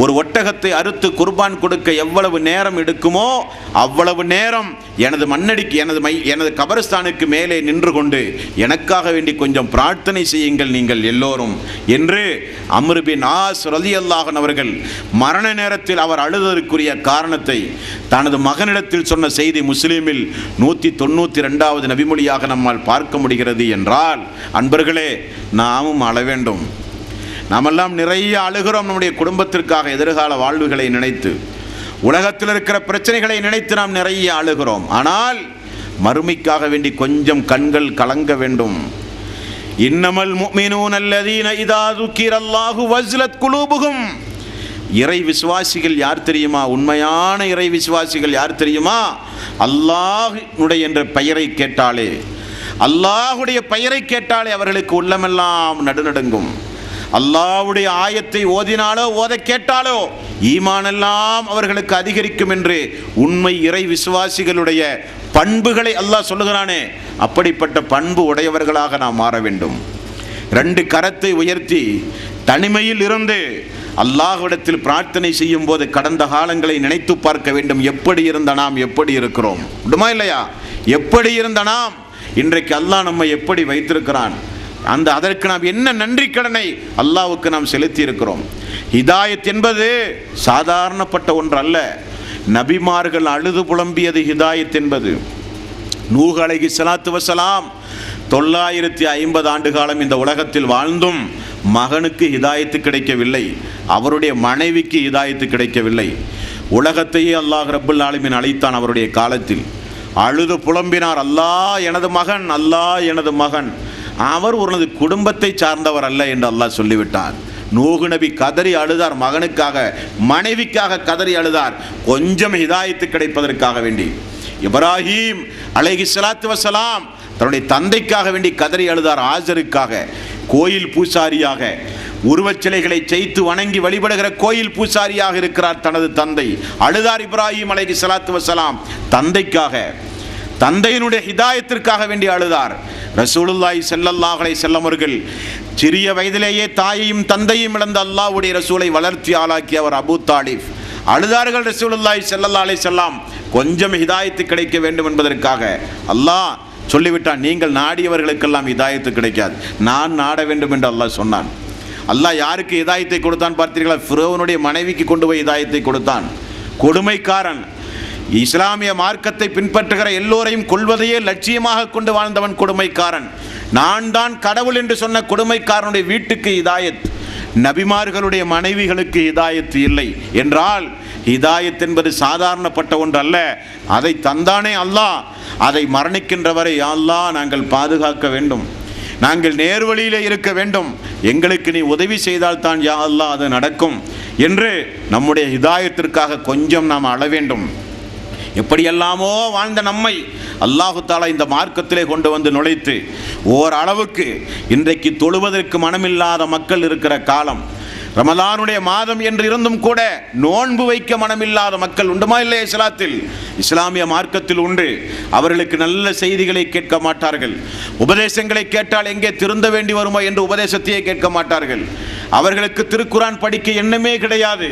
ஒரு ஒட்டகத்தை அறுத்து குர்பான் கொடுக்க எவ்வளவு நேரம் எடுக்குமோ அவ்வளவு நேரம் எனது கபரஸ்தானுக்கு மேலே நின்று கொண்டு எனக்காக வேண்டி கொஞ்சம் பிரார்த்தனை செய்யுங்கள் நீங்கள் எல்லோரும் என்று அம்ர் பின் ஆஸ் ரலியல்லாஹு அன்ஹு அவர்கள் மரண நேரத்தில் அவர் அழுததற்குரிய காரணத்தை தனது மகனிடத்தில் சொன்ன செய்தி முஸ்லீமில் 192வது நபிமொழியாக நம்மால் பார்க்க முடிகிறது என்றால், அன்பர்களே, நாமும் அழ வேண்டும். நாமெல்லாம் நிறைய அழுகிறோம் நம்முடைய குடும்பத்திற்காக, எதிர்கால வாழ்வுகளை நினைத்து, உலகத்தில் இருக்கிற பிரச்சனைகளை நினைத்து நாம் நிறைய அழுகிறோம். ஆனால் மறுமைக்காக வேண்டி கொஞ்சம் கண்கள் கலங்க வேண்டும். இன்னமல் முஃமினூன அல்லதீன இதா ذுக்கிரல்லாஹு வஜ்லத் குலூபுஹும். இறை விசுவாசிகள் யார் தெரியுமா? உண்மையான இறை விசுவாசிகள் யார் தெரியுமா? அல்லாஹ்வுடைய என்ற பெயரை கேட்டாலே, அல்லாஹ்வுடைய பெயரை கேட்டாலே அவர்களுக்கு உள்ளமெல்லாம் நடுநடுங்கும். அல்லாஹ்வுடைய ஆயத்தை ஓதினாலோ ஓத கேட்டாலோ ஈமானெல்லாம் அவர்களுக்கு அதிகரிக்கும் என்று உண்மை இறை விசுவாசிகளுடைய பண்புகளை அல்லாஹ் சொல்லுகிறானே, அப்படிப்பட்ட பண்பு உடையவர்களாக நாம் மாற வேண்டும். 2 கரத்தை உயர்த்தி தனிமையில் இருந்து அல்லாஹ்விடத்தில் பிரார்த்தனை செய்யும் போது கடந்த காலங்களை நினைத்து பார்க்க வேண்டும். எப்படி இருந்த நாம் எப்படி இருக்கிறோம்? உண்டுமா இல்லையா? எப்படி இருந்த நாம் இன்றைக்கு அல்லாஹ் நம்மை எப்படி வைத்திருக்கிறான்? அதற்கு நாம் என்ன நன்றி கடனை அல்லாஹ்வுக்கு நாம் செலுத்தி இருக்கிறோம். ஹிதாயத் என்பது சாதாரணப்பட்ட ஒன்று அல்ல. நபிமார்கள் அழுது புலம்பியது ஹிதாயத் என்பது. நூஹ் அலைஹிஸ்ஸலாத்து வஸ்ஸலாம் 950 ஆண்டு காலம் இந்த உலகத்தில் வாழ்ந்தும் மகனுக்கு ஹிதாயத்து கிடைக்கவில்லை, அவருடைய மனைவிக்கு ஹிதாயத்து கிடைக்கவில்லை. உலகத்தையே அல்லாஹ் ரப்புல் ஆலமீன் அழைத்தான். அவருடைய காலத்தில் அழுது புலம்பினார், அல்லாஹ் எனது மகன், அல்லாஹ் எனது மகன். அவர் ஒரு குடும்பத்தை சார்ந்தவர் அல்ல என்று அல்லாஹ் சொல்லிவிட்டார். நூஹ் நபி கதறி அழுதார், மகனுக்காக, மனைவிக்காக கதறி அழுதார், கொஞ்சம் ஹிதாயத்து கிடைப்பதற்காக வேண்டி. இப்ராஹீம் அலைஹிஸ்ஸலாத்து வஸ்ஸலாம் தன்னுடைய தந்தைக்காக வேண்டி கதறி அழுதார், ஆஜருக்காக. கோயில் பூசாரியாக, உருவச்சிலைகளை செய்து வணங்கி வழிபடுகிற கோயில் பூசாரியாக இருக்கிறார் தனது தந்தை. அழுதார் இப்ராஹீம் அலைஹிஸ்ஸலாத்து வஸ்ஸலாம் தந்தைக்காக, தந்தையினுடைய ஹிதாயத்திற்காக வேண்டி அழுதார். ரசூலுல்லாஹி ஸல்லல்லாஹு அலைஹி வஸல்லம் அவர்கள் சிறிய வயதிலேயே தாயையும் தந்தையும் இழந்த அல்லாஹ்வுடைய ரசூலை வளர்த்தி ஆளாக்கியவர் அபூ தாலிப். அழுதார்கள் ரசூலுல்லாஹி ஸல்லல்லாஹு அலைஹி வஸல்லம் கொஞ்சம் ஹிதாயத்து கிடைக்க வேண்டும் என்பதற்காக. அல்லாஹ் சொல்லிவிட்டான், நீங்கள் நாடியவர்களுக்கெல்லாம் ஹிதாயத்து கிடைக்காது, நான் நாட வேண்டும் என்று அல்லாஹ் சொன்னான். அல்லாஹ் யாருக்கு ஹிதாயத்தை கொடுத்தான் பார்த்தீர்களா? ஃபிரௌனுடைய மனைவிக்கு கொண்டு போய் ஹிதாயத்தை கொடுத்தான். கொடுமைக்காரன், இஸ்லாமிய மார்க்கத்தை பின்பற்றுகிற எல்லோரையும் கொள்வதையே லட்சியமாக கொண்டு வாழ்ந்தவன் கொடுமைக்காரன். நான் தான் கடவுள் என்று சொன்ன கொடுமைக்காரனுடைய வீட்டுக்கு ஹிதாயத், நபிமார்களுடைய மனைவிகளுக்கு ஹிதாயத் இல்லை என்றால், ஹிதாயத் என்பது சாதாரணப்பட்ட ஒன்று அல்ல. அதை தந்தானே அல்லாஹ், அதை மரணிக்கின்ற வரை யா அல்லாஹ் நாங்கள் பாதுகாக்க வேண்டும், நாங்கள் நேர்வழியிலே இருக்க வேண்டும், எங்களுக்கு நீ உதவி செய்தால் தான் யா அல்லாஹ் அது நடக்கும் என்று நம்முடைய ஹிதாயத்திற்காக கொஞ்சம் நாம் அழ வேண்டும். எப்படியெல்லாமோ வாழ்ந்த நம்மை அல்லாஹு தாலா இந்த மார்க்கத்திலே கொண்டு வந்து நுழைத்து ஓரளவுக்கு இன்றைக்கு தொழுவதற்கு மனமில்லாத மக்கள் இருக்கிற காலம், ரமலானுடைய மாதம் என்று இருந்தும் கூட நோன்பு வைக்க மனமில்லாத மக்கள் உண்டுமா இல்லையா? இஸ்லாத்தில், இஸ்லாமிய மார்க்கத்தில் உண்டு. அவர்களுக்கு நல்ல செய்திகளை கேட்க மாட்டார்கள். உபதேசங்களை கேட்டால் எங்கே திருந்த வேண்டி வருமோ என்று உபதேசத்தையே கேட்க மாட்டார்கள். அவர்களுக்கு திருக்குரான் படிக்க எண்ணமே கிடையாது.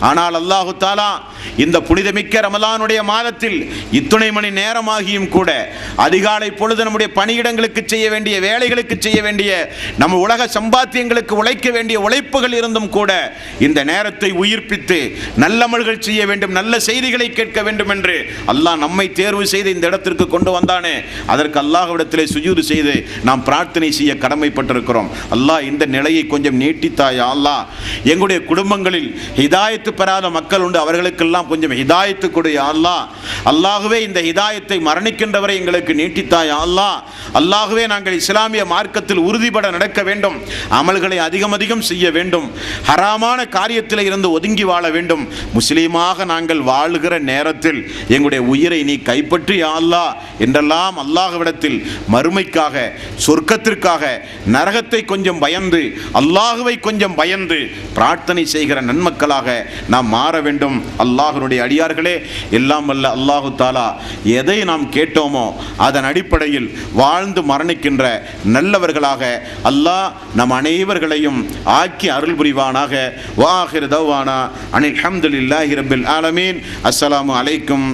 ஆனால் அல்லாஹு தாலா இந்த புனிதமிக்க ரமலானுடைய மாதத்தில் இத்துணை மணி நேரமாகியும் கூட அதிகாலை பொழுது நம்முடைய பணியிடங்களுக்கு செய்ய வேண்டிய வேலைகளுக்கு செய்ய வேண்டிய நம்ம உலக சம்பாத்தியங்களுக்கு உழைக்க வேண்டிய உழைப்புகள் இருந்தும் கூட இந்த நேரத்தை உயிர்ப்பித்து நல்லமல்கள் செய்ய வேண்டும், நல்ல செய்திகளை கேட்க வேண்டும் என்று அல்லாஹ் நம்மை தேர்வு செய்து இந்த இடத்திற்கு கொண்டு வந்தானே, அதற்கு அல்லாஹ்விடத்திலே சுஜூது செய்து நாம் பிரார்த்தனை செய்ய கடமைப்பட்டிருக்கிறோம். அல்லாஹ் இந்த நிலையை கொஞ்சம் நீட்டித்தாயா அல்லாஹ். எங்களுடைய குடும்பங்களில் ஹிதாயத்து பெறாத மக்கள் உண்டு, அவர்களுக்கெல்லாம் கொஞ்சம் ஹிதாயத்து கொடு யா அல்லாஹ். அல்லாஹ்வே இந்த ஹிதாயத்தை மரணிக்கின்றவரை எங்களுக்கு நீட்டித்தாயா அல்லாஹ். அல்லாஹ்வே நாங்கள் இஸ்லாமிய மார்க்கத்தில் உறுதிபட நடக்க வேண்டும், அமல்களை அதிகம் அதிகம் செய்ய வேண்டும், ஹராமான காரியத்தில் இருந்து ஒதுங்கி வாழ வேண்டும். முஸ்லீமாக நாங்கள் வாழ்கிற நேரத்தில் எங்களுடைய உயிரை நீ கைப்பற்றி யா அல்லாஹ் என்றெல்லாம் அல்லாஹ்விடத்தில் மறுமைக்காக, சொர்க்கத்திற்காக, நரகத்தை கொஞ்சம் பயந்து, அல்லாஹ்வை கொஞ்சம் பயந்து பிரார்த்தனை செய்கிற நன்மக்களாக நாம் மாற வேண்டும். அல்லாஹ் அல்லாஹ்வுடைய அடியார்களே, எல்லாம் வல்ல அல்லாஹு தாலா எதை நாம் கேட்டோமோ அதன் அடிப்படையில் வாழ்ந்து மரணிக்கின்ற நல்லவர்களாக அல்லாஹ் நம் அனைவர்களையும் ஆக்கி அருள் புரிவானாக. வ ஆகிரு தவ்வானா அனில் ஹம்துலில்லாஹி ரப்பில் ஆலமீன். அஸ்ஸலாமு அலைக்கும்